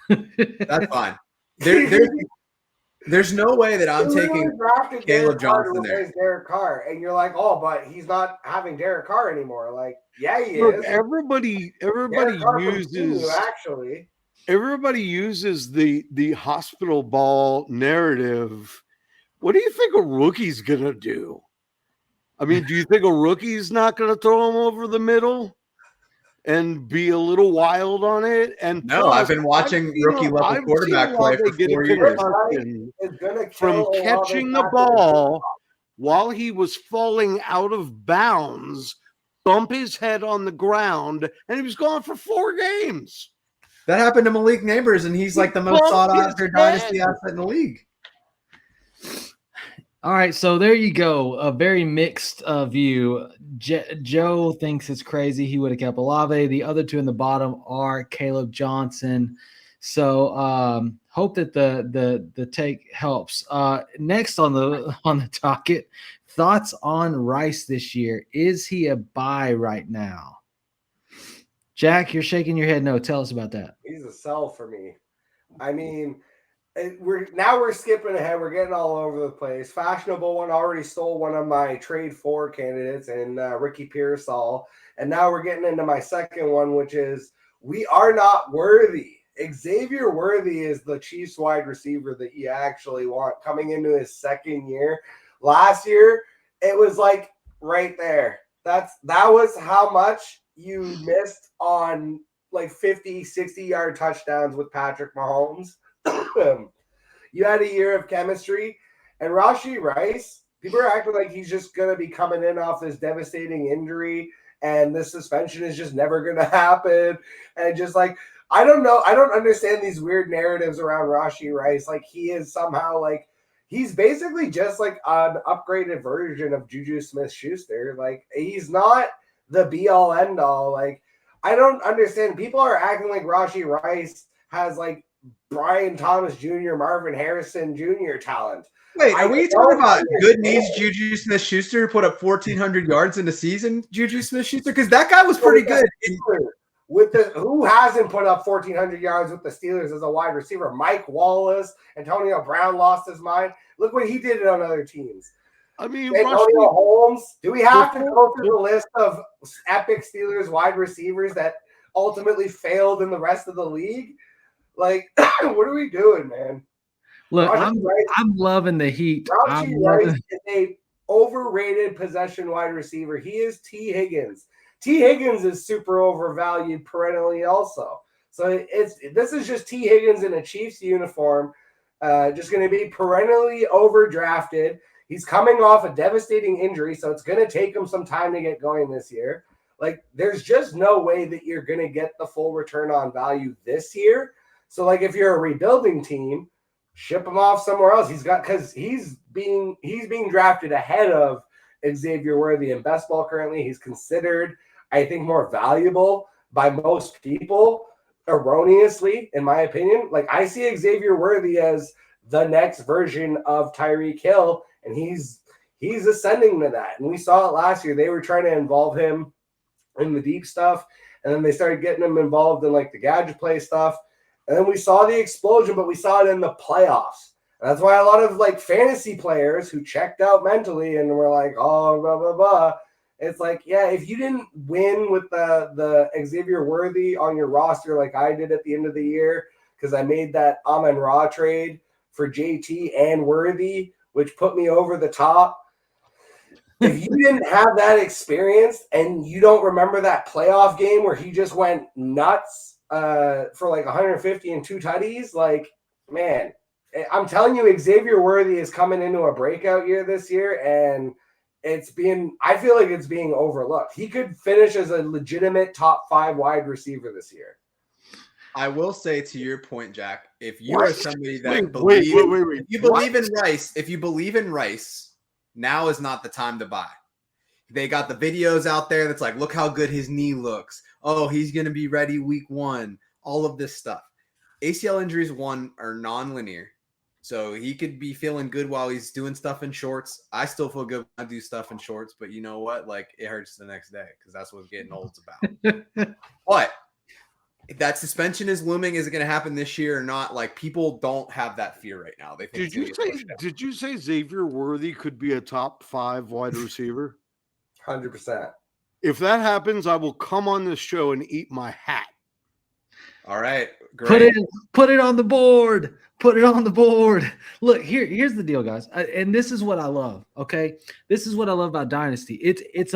That's fine. There's no way that I'm taking Caleb Johnson there. Derek Carr, and you're like, oh, but he's not having Derek Carr anymore. Like, yeah, he Look, is. Everybody uses actually. Everybody uses the hospital ball narrative. What do you think a rookie's gonna do? I mean, do you think a rookie's not gonna throw him over the middle and be a little wild on it? And no, plus, I've been watching rookie level quarterback play for 4 years. From catching the ball while he was falling out of bounds, bump his head on the ground, and he was gone for 4 games. That happened to Malik Neighbors, and he's like the most sought-after dynasty asset in the league. All right, so there you go. A very mixed view. Joe thinks it's crazy. He would have kept Olave. The other two in the bottom are Caleb Johnson. So hope that the take helps. Next on the docket, thoughts on Rice this year. Is he a buy right now? Jack, you're shaking your head no. Tell us about that. He's a sell for me. I mean, we're skipping ahead. We're getting all over the place. Fashionable one already stole one of my trade for candidates and Ricky Pearsall. And now we're getting into my second one, which is we are not worthy. Xavier Worthy is the Chiefs wide receiver that you actually want coming into his second year. Last year, it was like right there. That was how much you missed on like 50, 60-yard touchdowns with Patrick Mahomes. You had a year of chemistry. And Rashee Rice, people are acting like he's just going to be coming in off this devastating injury and this suspension is just never going to happen. And just like, I don't know. I don't understand these weird narratives around Rashee Rice. Like he is somehow like, he's basically just like an upgraded version of Juju Smith-Schuster. Like he's not the be-all, end-all. Like, I don't understand. People are acting like Rashee Rice has, like, Brian Thomas Jr., Marvin Harrison Jr. talent. Wait, are we talking about good needs Juju Smith-Schuster put up 1,400 yards in the season, Juju Smith-Schuster? Because that guy was pretty good. Who hasn't put up 1,400 yards with the Steelers as a wide receiver? Mike Wallace, Antonio Brown lost his mind. Look what he did on other teams. I mean, Antonio Holmes. Do we have to go through the list of epic Steelers wide receivers that ultimately failed in the rest of the league? Like, what are we doing, man? Look, I'm loving the heat. Rashee Rice is a overrated possession wide receiver. He is T. Higgins. T. Higgins is super overvalued perennially also. So this is just T. Higgins in a Chiefs uniform, just going to be perennially overdrafted. He's coming off a devastating injury, so it's going to take him some time to get going this year. Like, there's just no way that you're going to get the full return on value this year. So, like, if you're a rebuilding team, ship him off somewhere else. Because he's being drafted ahead of Xavier Worthy in best ball currently. He's considered, I think, more valuable by most people, erroneously, in my opinion. Like, I see Xavier Worthy as the next version of Tyreek Hill, and he's ascending to that. And we saw it last year. They were trying to involve him in the deep stuff, and then they started getting him involved in like the gadget play stuff. And then we saw the explosion, but we saw it in the playoffs. And that's why a lot of like fantasy players who checked out mentally and were like, oh, blah, blah, blah. It's like, yeah, if you didn't win with the Xavier Worthy on your roster like I did at the end of the year, because I made that Amon-Ra trade for JT and Worthy, which put me over the top. If you didn't have that experience and you don't remember that playoff game where he just went nuts for like 150 and 2 tutties, like, man, I'm telling you, Xavier Worthy is coming into a breakout year this year, and I feel like it's being overlooked. He could finish as a legitimate top 5 wide receiver this year. I will say, to your point, Jack, if you are somebody that if you believe in Rice, now is not the time to buy. They got the videos out there that's like, look how good his knee looks. Oh, he's going to be ready week 1. All of this stuff. ACL injuries, are non-linear. So he could be feeling good while he's doing stuff in shorts. I still feel good when I do stuff in shorts, but you know what? Like, it hurts the next day because that's what getting old's about. But if that suspension is looming, is it going to happen this year or not? Like, people don't have that fear right now. They think Did you say Xavier Worthy could be a top 5 wide receiver? 100%. If that happens, I will come on this show and eat my hat. All right, great. Put it on the board. Put it on the board. Look, here's the deal, guys. And this is what I love. Okay, this is what I love about Dynasty. It's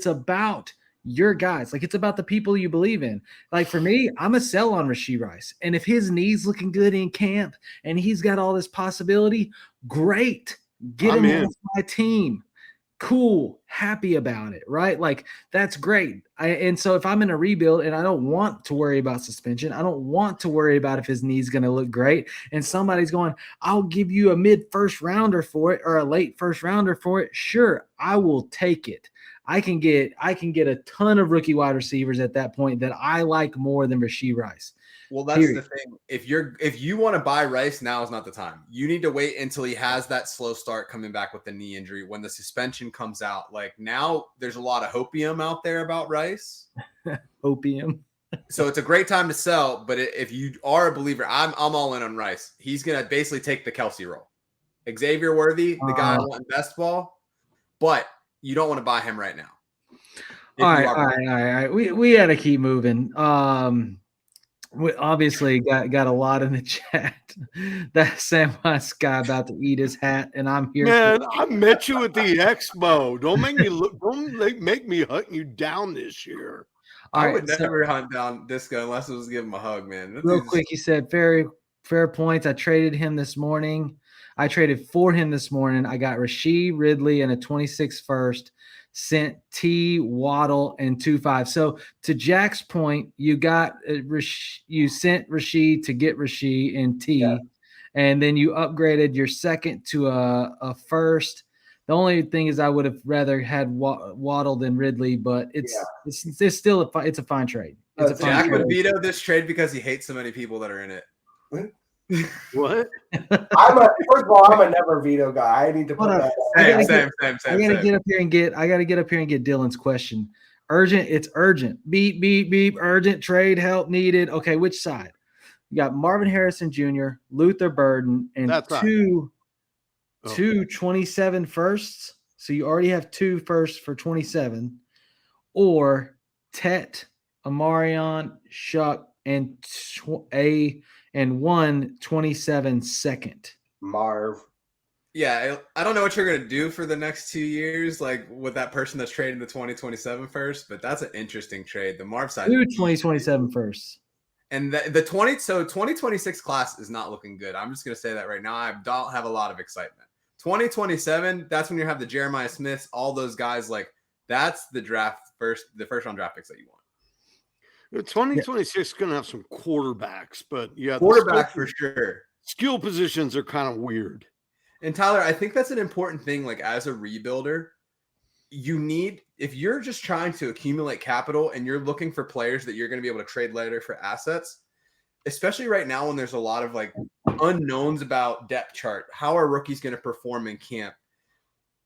about your guys. Like, it's about the people you believe in. Like, for me, I'm a sell on Rashee Rice, and if his knee's looking good in camp and he's got all this possibility, great. Get him on my team. Cool, happy about it, right? Like, that's great. And so if I'm in a rebuild and I don't want to worry about suspension, I don't want to worry about if his knee's going to look great, and somebody's going, I'll give you a mid first rounder for it or a late first rounder for it, sure, I will take it. I can get a ton of rookie wide receivers at that point that I like more than Rashee Rice. Well, that's the thing. If you want to buy Rice, now is not the time. You need to wait until he has that slow start coming back with the knee injury. When the suspension comes out, like, now there's a lot of hopium out there about Rice. Hopium. So it's a great time to sell. But if you are a believer, I'm all in on Rice. He's gonna basically take the Kelsey role. Xavier Worthy, the guy I want in best ball, but you don't want to buy him right now. All right. We got to keep moving. We obviously got a lot in the chat. That SamWise guy about to eat his hat, and I'm here. Man, I met you at the expo. Don't make me look. Don't make me hunt you down this year. I would never hunt down Disco unless it was give him a hug, man. Real quick, he said, fair points. I traded him this morning. I traded for him this morning. I got Rashee Ridley and a 26 first. Sent T, Waddle, and 2-5. So to Jack's point, you got you sent Rashee to get Rashee and T, and then you upgraded your second to a first. The only thing is, I would have rather had Waddle than Ridley, but it's still a fine trade. Jack would veto this trade because he hates so many people that are in it. What? First of all, I'm a never veto guy. I need to put that. Same. I gotta get up here and get Dylan's question. Urgent. It's urgent. Beep, beep, beep. Urgent trade help needed. Okay, which side? You got Marvin Harrison Jr., Luther Burden, and two 27 firsts. So you already have 2 firsts for 27, or Tet, Amarion, Shuck, and one 27 second. Marv. Yeah, I don't know what you're gonna do for the next 2 years, like with that person that's trading the 2027 first, but that's an interesting trade. The Marv side, Two 2027 firsts. and the 2026 class is not looking good. I'm just gonna say that right now. I don't have a lot of excitement. 2027, that's when you have the Jeremiah Smiths, all those guys. Like that's the first round draft picks that you want. 2026 is going to have some quarterbacks, but yeah, Quarterback for sure. Skill positions are kind of weird. And Tyler, I think that's an important thing. Like as a rebuilder, if you're just trying to accumulate capital and you're looking for players that you're going to be able to trade later for assets, especially right now when there's a lot of like unknowns about depth chart, how are rookies going to perform in camp?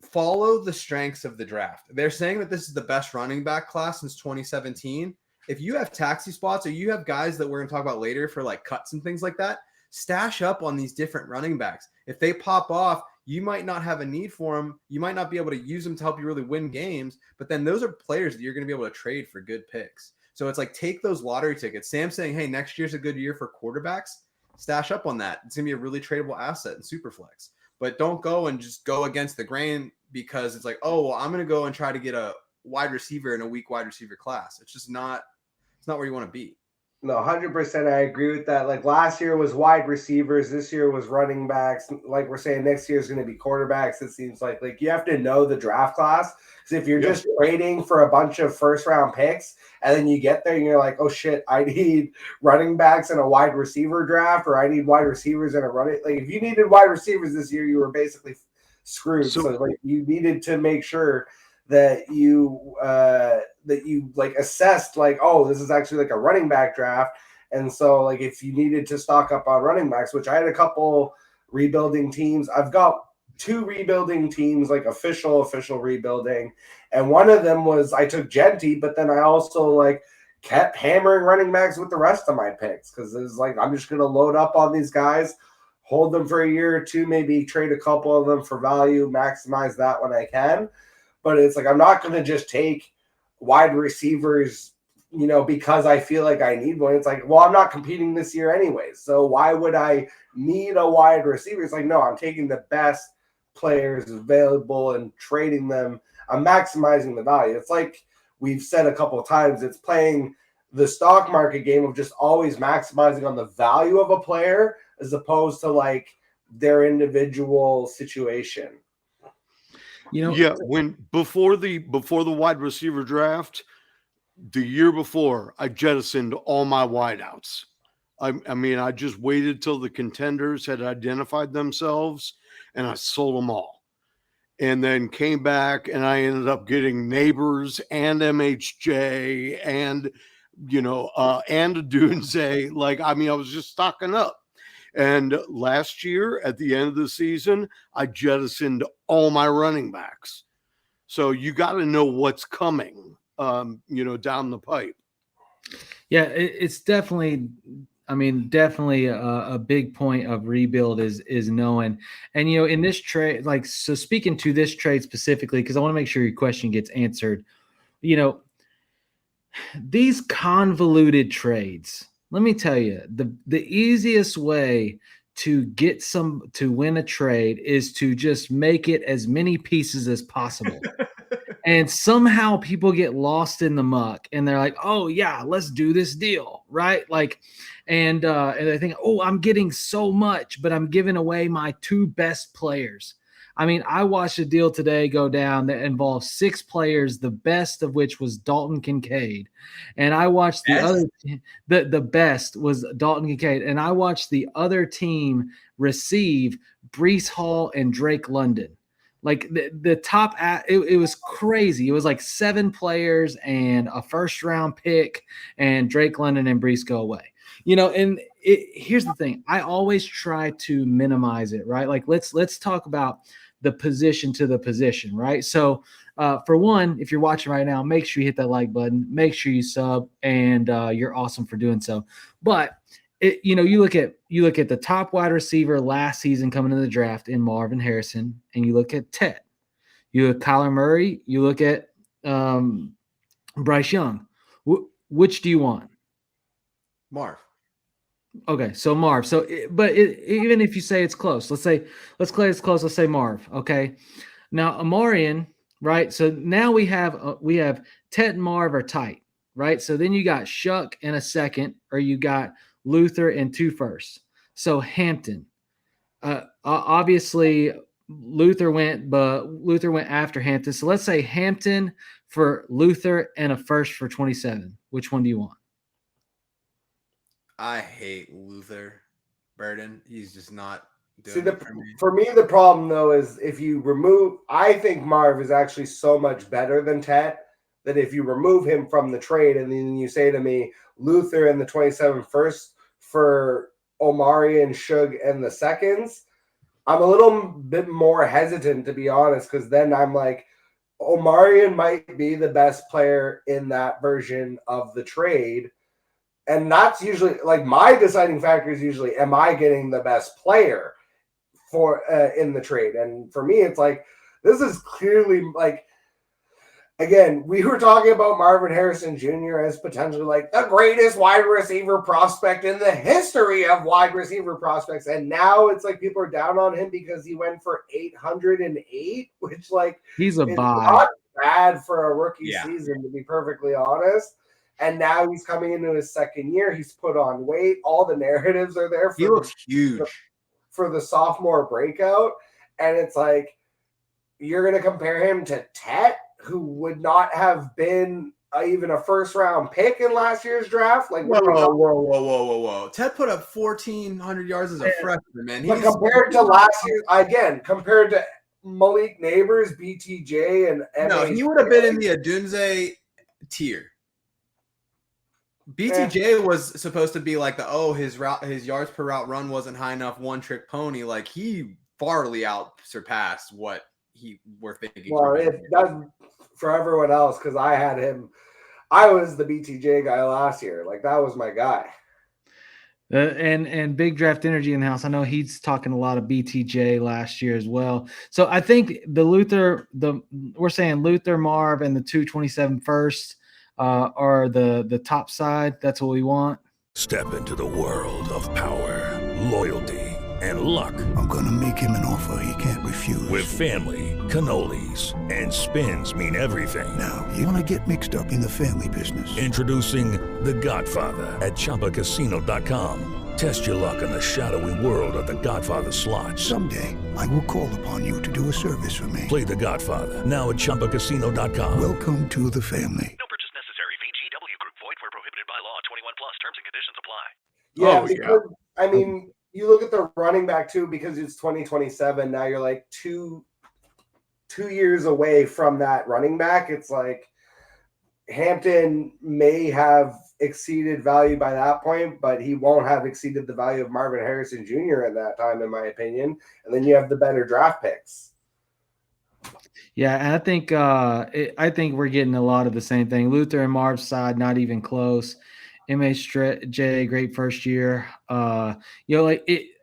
Follow the strengths of the draft. They're saying that this is the best running back class since 2017. If you have taxi spots or you have guys that we're going to talk about later for like cuts and things like that, stash up on these different running backs. If they pop off, you might not have a need for them. You might not be able to use them to help you really win games, but then those are players that you're going to be able to trade for good picks. So it's like, take those lottery tickets. Sam's saying, hey, next year's a good year for quarterbacks. Stash up on that. It's going to be a really tradable asset in Superflex. But don't go and just go against the grain because it's like, oh, well, I'm going to go and try to get a wide receiver in a weak wide receiver class. It's just not where you want to be. No, 100%. I agree with that. Like last year was wide receivers. This year was running backs. Like we're saying, next year is going to be quarterbacks. It seems like you have to know the draft class. Because if you're just trading for a bunch of first round picks and then you get there and you're like, oh shit, I need running backs in a wide receiver draft, or I need wide receivers in a running. Like if you needed wide receivers this year, you were basically screwed. So like you needed to make sure that you like assessed like, oh, this is actually like a running back draft. And so like if you needed to stock up on running backs, which I had a couple rebuilding teams, I've got 2 rebuilding teams, like official rebuilding. And one of them was I took Genty, but then I also like kept hammering running backs with the rest of my picks because it's like I'm just gonna load up on these guys, hold them for a year or two, maybe trade a couple of them for value, maximize that when I can. But it's like I'm not going to just take wide receivers, because I feel like I need one. It's like, well, I'm not competing this year anyways. So why would I need a wide receiver? It's like, no, I'm taking the best players available and trading them. I'm maximizing the value. It's like we've said a couple of times, it's playing the stock market game of just always maximizing on the value of a player as opposed to like their individual situation. When before the wide receiver draft, the year before, I jettisoned all my wideouts. I mean, I just waited till the contenders had identified themselves, and I sold them all. And then came back, and I ended up getting Neighbors and MHJ and and a Dunze. Like, I mean, I was just stocking up. And last year, at the end of the season, I jettisoned all my running backs. So you got to know what's coming, down the pipe. Yeah, it's definitely a big point of rebuild is knowing. And, in this trade, so speaking to this trade specifically, because I want to make sure your question gets answered, these convoluted trades, let me tell you, the easiest way to win a trade is to just make it as many pieces as possible. And somehow people get lost in the muck and they're like, oh yeah, let's do this deal. Right. And they think, oh, I'm getting so much, but I'm giving away my 2 best players. I mean, I watched a deal today go down that involved 6 players, the best of which was Dalton Kincaid. And I watched the best was Dalton Kincaid. And I watched the other team receive Breece Hall and Drake London. Like the top, it was crazy. It was like 7 players and a first round pick, and Drake London and Breece go away. And here's the thing. I always try to minimize it, right? Like let's talk about the position to the position, right? So for one, if you're watching right now, make sure you hit that like button, make sure you sub, and you're awesome for doing so. But you look at the top wide receiver last season coming into the draft in Marvin Harrison, and you look at Ted, you look at Kyler Murray, you look at Bryce Young. Which do you want? Marv. Okay, so Marv. Even if you say it's close, let's say it's close. Let's say Marv. Okay, now Amarian, right? So now we have Tet and Marv are tight, right? So then you got Shuck and a second, or you got Luther and 2 firsts. So Hampton, obviously Luther went after Hampton. So let's say Hampton for Luther and a first for 27. Which one do you want? I hate Luther Burden. He's just not doing See, it for me. for me, the problem though is if you remove, I think Marv is actually so much better than Tet that if you remove him from the trade and then you say to me Luther and the 27 first for Omari and Suge and the seconds, I'm a little bit more hesitant, to be honest, because then I'm like, Omarion might be the best player in that version of the trade. And that's usually like my deciding factor is usually, am I getting the best player for in the trade? And for me, it's like, this is clearly like, again, we were talking about Marvin Harrison Jr. as potentially like the greatest wide receiver prospect in the history of wide receiver prospects. And now it's like people are down on him because he went for 808, which like He's a is buy. not bad for a rookie season, to be perfectly honest. And now he's coming into his second year. He's put on weight. All the narratives are there. He looks huge for the sophomore breakout. And it's like, you're going to compare him to Tet, who would not have been even a first-round pick in last year's draft. Like, whoa. Ted put up 1,400 yards as a freshman, man. But compared to last year, again, compared to Malik Neighbors, BTJ, and no, he would have been in the Adunze tier. BTJ was supposed to be like his yards per route run wasn't high enough, one-trick pony. Like, he farly out surpassed what we're thinking. Well, that's for everyone else, because I had him. I was the BTJ guy last year. Like, that was my guy. And Big Draft Energy in the house. I know he's talking a lot of BTJ last year as well. So I think we're saying Luther, Marv, and the 227 first are the top side. That's what we want. Step into the world of power, loyalty, and luck. I'm going to make him an offer he can't refuse. With family, cannolis, and spins mean everything. Now, you want to get mixed up in the family business. Introducing The Godfather at ChumbaCasino.com. Test your luck in the shadowy world of The Godfather slot. Someday, I will call upon you to do a service for me. Play The Godfather now at ChumbaCasino.com. Welcome to the family. No purchase necessary. VGW Group. Void where prohibited by law. 21 plus. Terms and conditions apply. Yeah, because I mean, you look at the running back too, because it's 2027. Now you're like two years away from that running back. It's like Hampton may have exceeded value by that point, but he won't have exceeded the value of Marvin Harrison Jr. at that time, in my opinion. And then you have the better draft picks. Yeah, and I think we're getting a lot of the same thing. Luther and Marv's side, not even close. MHJ, great first year.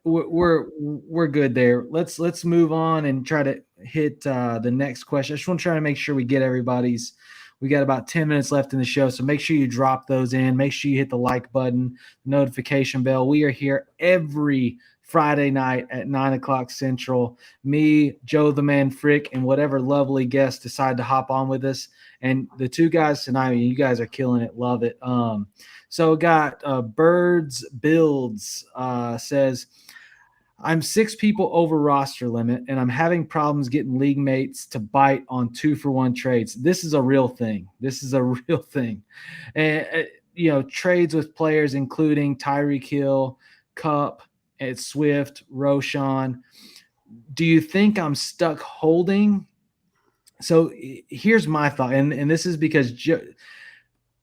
We're good there. Let's move on and try to hit the next question. I just want to try to make sure we get everybody's. We got about 10 minutes left in the show, so make sure you drop those in. Make sure you hit the like button, notification bell. We are here every Friday night at 9:00 Central. Me, Joe the Man Frick, and whatever lovely guests decide to hop on with us. And the two guys tonight, you guys are killing it. Love it. So got Birds Builds says, I'm 6 people over roster limit, and I'm having problems getting league mates to bite on 2-for-1 trades. This is a real thing. And, trades with players including Tyreek Hill, Kupp, and Swift, Roshan. Do you think I'm stuck holding? So here's my thought, and this is because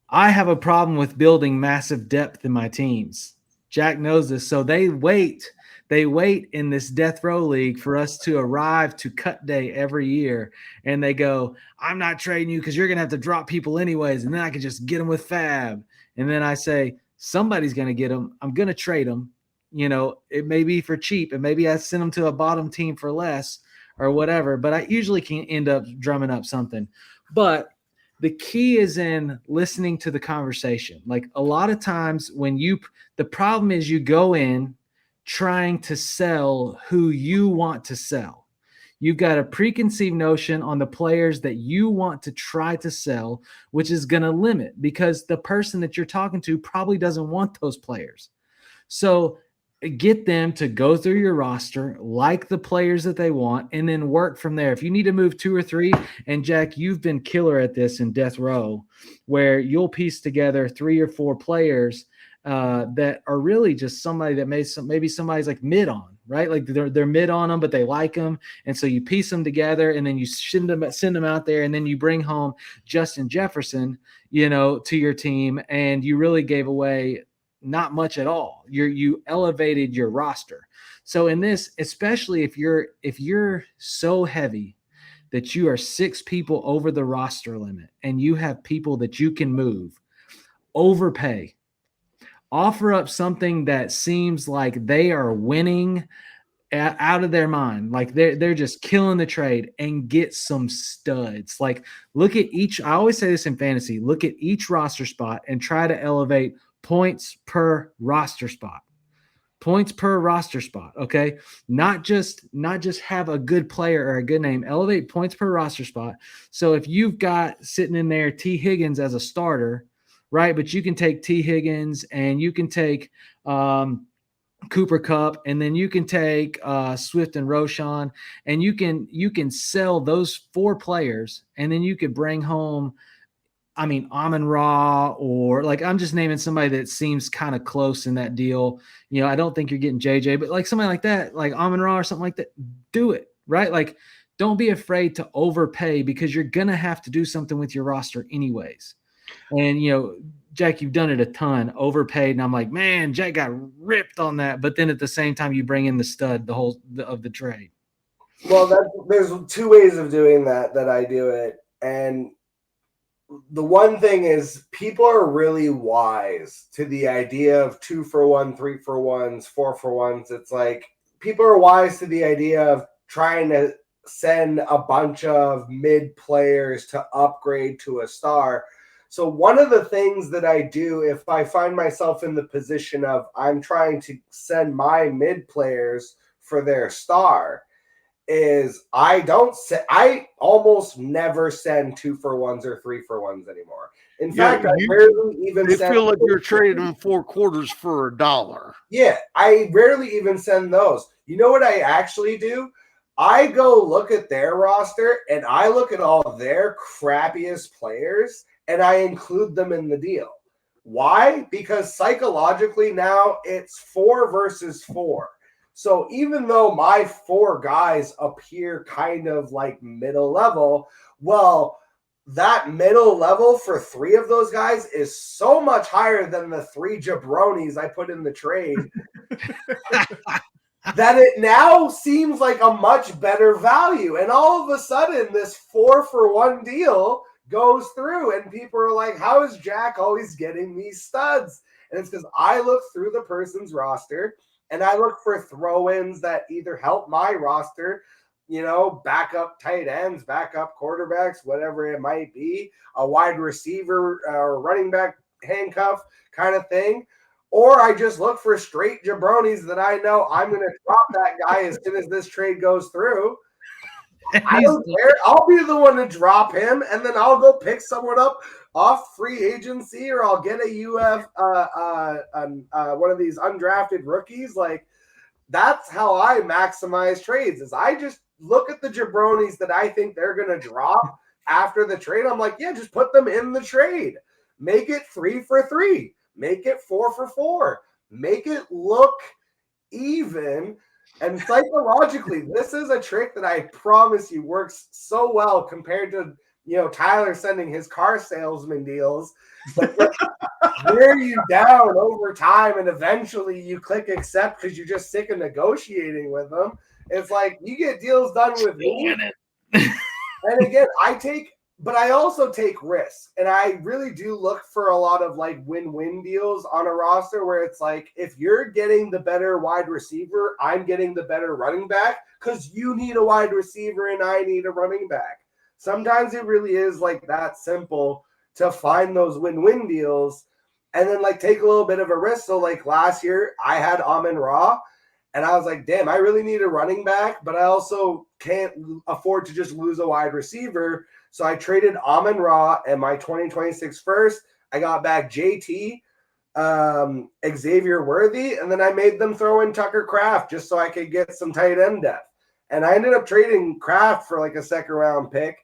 I have a problem with building massive depth in my teams. Jack knows this. So they wait in this death row league for us to arrive to cut day every year. And they go, I'm not trading you because you're going to have to drop people anyways. And then I can just get them with Fab. And then I say, somebody's going to get them. I'm going to trade them. It may be for cheap, and maybe I send them to a bottom team for less or whatever, but I usually can end up drumming up something. But The key is in listening to the conversation. Like a lot of times the problem is you go in trying to sell who you want to sell. You've got a preconceived notion on the players that you want to try to sell, which is going to limit because the person that you're talking to probably doesn't want those players. So get them to go through your roster, like the players that they want, and then work from there. If you need to move 2 or 3, and Jack, you've been killer at this in Death Row, where you'll piece together 3 or 4 players that are really just somebody that maybe somebody's like mid on, right? Like they're mid on them, but they like them. And so you piece them together and then you send them out there, and then you bring home Justin Jefferson, to your team, and you really gave away not much at all. You elevated your roster. So in this, especially if you're so heavy that you are 6 people over the roster limit and you have people that you can move, overpay. Offer up something that seems like they are winning out of their mind. Like they're just killing the trade, and get some studs. Like look at each, I always say this in fantasy, look at each roster spot and try to elevate points per roster spot. Points per roster spot, okay? Not just have a good player or a good name. Elevate points per roster spot. So if you've got sitting in there T. Higgins as a starter, right? But you can take T. Higgins and you can take Cooper Kupp, and then you can take Swift and Roshan, and you can sell those 4 players, and then you could bring home, Amon-Ra, or like I'm just naming somebody that seems kind of close in that deal. I don't think you're getting JJ, but like somebody like that, like Amon-Ra or something like that, do it, right? Like don't be afraid to overpay because you're going to have to do something with your roster anyways. And, Jack, you've done it a ton, overpaid. And I'm like, man, Jack got ripped on that. But then at the same time, you bring in the stud, of the trade. Well, there's 2 ways of doing that I do it. And the one thing is people are really wise to the idea of 2 for 1, 3 for 1s, 4 for 1s. It's like people are wise to the idea of trying to send a bunch of mid players to upgrade to a star. So one of the things that I do if I find myself in the position of I'm trying to send my mid players for their star is I almost never send 2 for 1s or 3 for 1s anymore. In fact, I rarely even send. They feel like you're trading them 4 quarters for $1. Yeah, I rarely even send those. You know what I actually do? I go look at their roster and I look at all their crappiest players and I include them in the deal. Why? Because psychologically now it's 4 versus 4. So even though my 4 guys appear kind of like middle level, well, that middle level for 3 of those guys is so much higher than the 3 jabronis I put in the trade that it now seems like a much better value. And all of a sudden, this 4 for 1 deal goes through, and people are like, how is Jack always getting these studs? And it's because I look through the person's roster and I look for throw-ins that either help my roster, backup tight ends, backup quarterbacks, whatever it might be, a wide receiver or running back handcuff kind of thing. Or I just look for straight jabronis that I know I'm going to drop that guy as soon as this trade goes through. I don't care. I'll be the one to drop him, and then I'll go pick someone up off free agency, or I'll get a one of these undrafted rookies. Like that's how I maximize trades. Is I just look at the jabronis that I think they're going to drop after the trade. I'm like, yeah, just put them in the trade. Make it 3 for 3. Make it 4 for 4. Make it look even. And psychologically, this is a trick that I promise you works so well compared to, Tyler sending his car salesman deals. But wear you down over time, and eventually you click accept because you're just sick of negotiating with them. It's like you get deals done with me. And again, I also take risks, and I really do look for a lot of like win-win deals on a roster where it's like, if you're getting the better wide receiver, I'm getting the better running back because you need a wide receiver and I need a running back. sometimes it really is like that simple to find those win-win deals and then like take a little bit of a risk. So like last year I had Amon-Ra and I was like, damn, I really need a running back, but I also can't afford to just lose a wide receiver. So I traded Amon-Ra and my 2026 first. I got back JT, Xavier Worthy, and then I made them throw in Tucker Kraft just so I could get some tight end depth. And I ended up trading Kraft for like a second round pick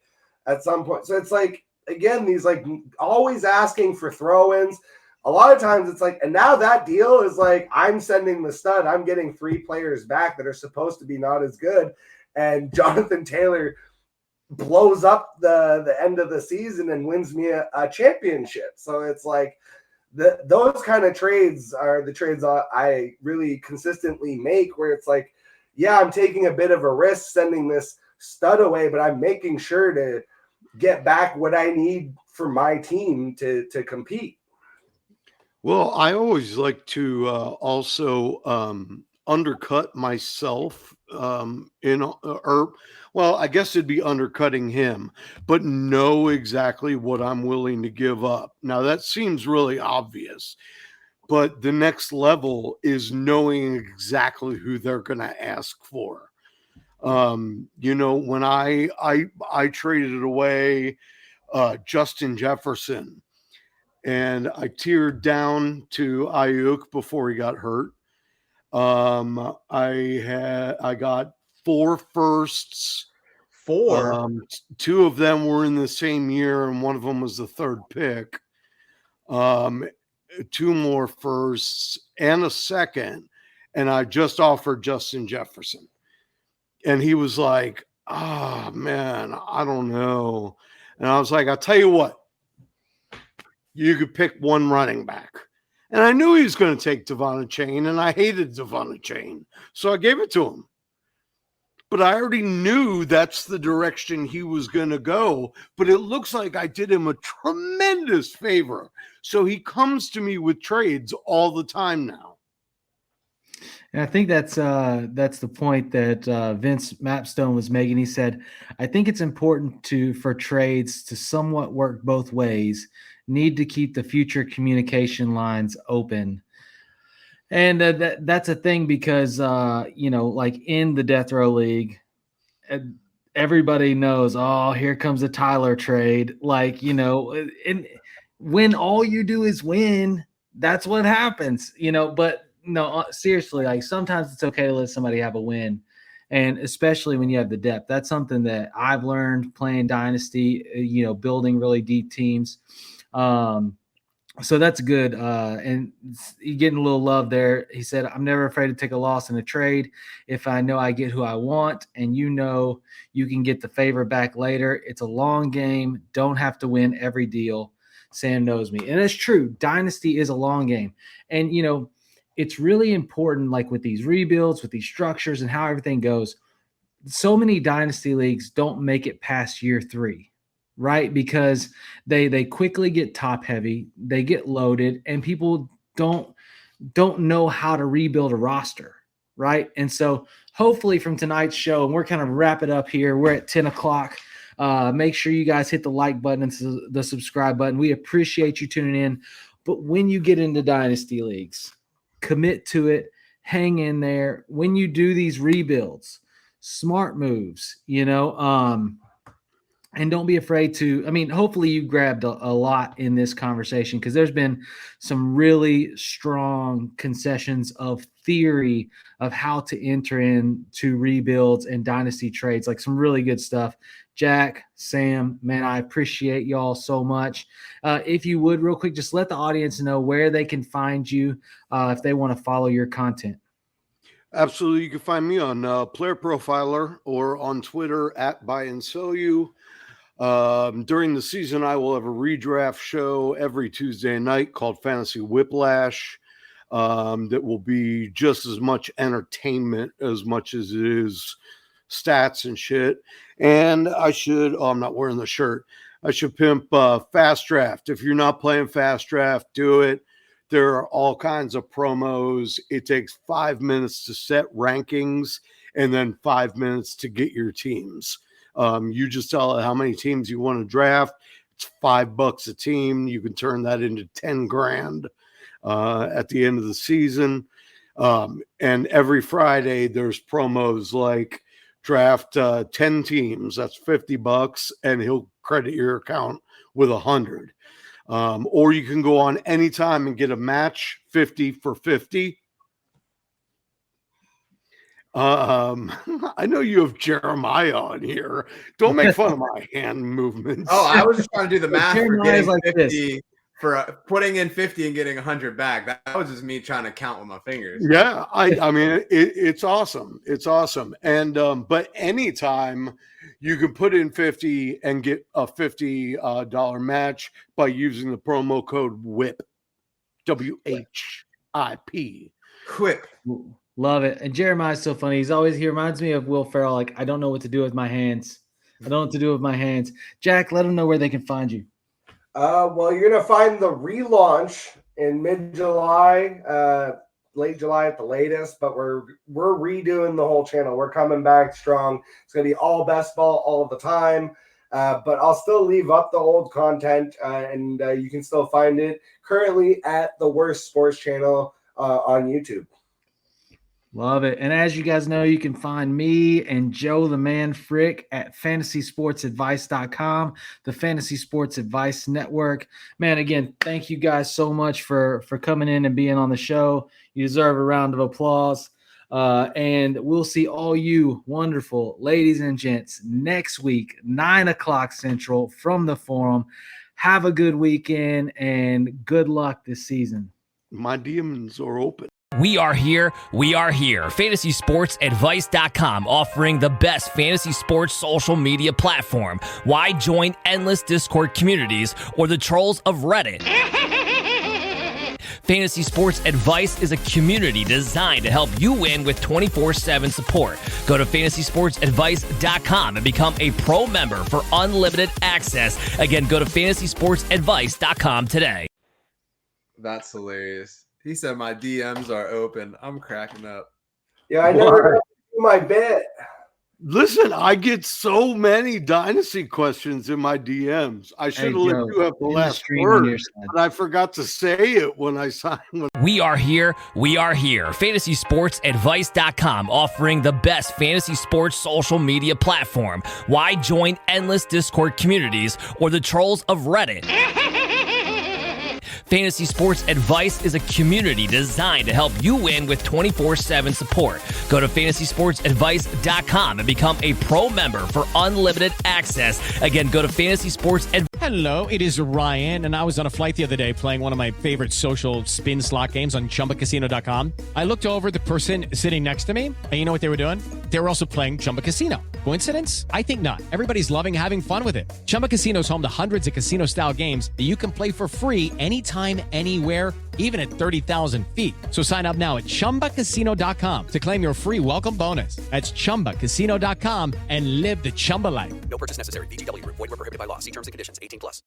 at some point. So it's like, again, these like always asking for throw-ins. A lot of times it's like, and now that deal is like, I'm sending the stud. I'm getting 3 players back that are supposed to be not as good. And Jonathan Taylor blows up the end of the season and wins me a championship. So it's like those kind of trades are the trades I really consistently make, where it's like, yeah, I'm taking a bit of a risk sending this stud away, but I'm making sure to get back what I need for my team to compete. Well, I always like to also undercut myself I guess it'd be undercutting him, but know exactly what I'm willing to give up. Now that seems really obvious, but the next level is knowing exactly who they're going to ask for. When I traded away Justin Jefferson, and I tiered down to Ayuk before he got hurt. I got 4 firsts. 4. 2 of them were in the same year, and one of them was the 3rd pick. 2 more firsts and a second, and I just offered Justin Jefferson. And he was like, "Oh man, I don't know." And I was like, "I'll tell you what. You could pick one running back." And I knew he was going to take Devon Chain, and I hated Devon Chain. So I gave it to him. But I already knew that's the direction he was going to go. But it looks like I did him a tremendous favor. So he comes to me with trades all the time now. And I think that's the point that Vince Mapstone was making. He said, I think it's important for trades to somewhat work both ways, need to keep the future communication lines open. And that's a thing because, like in the Death Row League, everybody knows, oh, here comes a Tyler trade. And when all you do is win, that's what happens, but no, seriously, like sometimes it's okay to let somebody have a win. And especially when you have the depth, that's something that I've learned playing Dynasty, building really deep teams. So that's good. And you're getting a little love there. He said, I'm never afraid to take a loss in a trade if I know I get who I want, and you can get the favor back later. It's a long game. Don't have to win every deal. Sam knows me. And it's true. Dynasty is a long game. And, it's really important, like with these rebuilds, with these structures and how everything goes. So many Dynasty leagues don't make it past year 3. Right? Because they quickly get top heavy, they get loaded, and people don't know how to rebuild a roster. Right. And so hopefully from tonight's show, and we're kind of wrap it up here. We're at 10 o'clock. Make sure you guys hit the like button and the subscribe button. We appreciate you tuning in. But when you get into Dynasty leagues, commit to it, hang in there. When you do these rebuilds, smart moves, and don't be afraid to, hopefully you grabbed a lot in this conversation, because there's been some really strong concessions of theory of how to enter into rebuilds and dynasty trades, like some really good stuff. Jack, Sam, man, I appreciate y'all so much. If you would, real quick, just let the audience know where they can find you if they want to follow your content. Absolutely. You can find me on Player Profiler or on Twitter at Buy and Sell You. During the season, I will have a redraft show every Tuesday night called Fantasy Whiplash. That will be just as much entertainment as much as it is stats and shit. And I'm not wearing the shirt. I should pimp Fast Draft. If you're not playing Fast Draft, do it. There are all kinds of promos. It takes 5 minutes to set rankings and then 5 minutes to get your teams. You just tell it how many teams you want to draft. It's $5 a team. You can turn that into 10 grand at the end of the season. And every Friday there's promos like draft 10 teams. That's $50, and he'll credit your account with 100. Or you can go on anytime and get a match 50 for 50. I know you have Jeremiah on here. Don't make fun of my hand movements. Oh, I was just trying to do the math for getting like 50 this. for putting in 50 and getting 100 back. That was just me trying to count with my fingers. Yeah, I mean it's awesome. It's awesome. And but anytime you can put in 50 and get a $50 match by using the promo code WHIP. WHIP. Whip. Love it. And Jeremiah's so funny. He reminds me of Will Ferrell. Like, I don't know what to do with my hands. I don't know what to do with my hands. Jack, let them know where they can find you. Well, you're going to find the relaunch in mid-July, late July at the latest, but we're redoing the whole channel. We're coming back strong. It's going to be all best ball all of the time, but I'll still leave up the old content, and you can still find it currently at the Worst Sports Channel on YouTube. Love it. And as you guys know, you can find me and Joe the Man Frick at fantasysportsadvice.com, the Fantasy Sports Advice Network. Man, again, thank you guys so much for coming in and being on the show. You deserve a round of applause. And we'll see all you wonderful ladies and gents next week, 9:00 Central from the Forum. Have a good weekend and good luck this season. My DMs are open. We are here. FantasySportsAdvice.com, offering the best fantasy sports social media platform. Why join endless Discord communities or the trolls of Reddit? Fantasy Sports Advice is a community designed to help you win with 24/7 support. Go to FantasySportsAdvice.com and become a pro member for unlimited access. Again, go to FantasySportsAdvice.com today. That's hilarious. He said my DMs are open. I'm cracking up. Yeah, I never got to do my bit. Listen, I get so many Dynasty questions in my DMs. I should have let you have the last word, but I forgot to say it when I signed. We are here. FantasySportsAdvice.com, offering the best fantasy sports social media platform. Why join endless Discord communities or the trolls of Reddit? Fantasy Sports Advice is a community designed to help you win with 24/7 support. Go to FantasySportsAdvice.com and become a pro member for unlimited access. Again, go to FantasySportsAdvice. Hello, it is Ryan, and I was on a flight the other day playing one of my favorite social spin slot games on ChumbaCasino.com. I looked over the person sitting next to me, and you know what they were doing? They were also playing Chumba Casino. Coincidence? I think not. Everybody's loving having fun with it. Chumba Casino is home to hundreds of casino-style games that you can play for free anytime, anywhere, even at 30,000 feet. So sign up now at ChumbaCasino.com to claim your free welcome bonus. That's ChumbaCasino.com and live the Chumba life. No purchase necessary. VGW Group. Void where prohibited by law. See terms and conditions. 18+.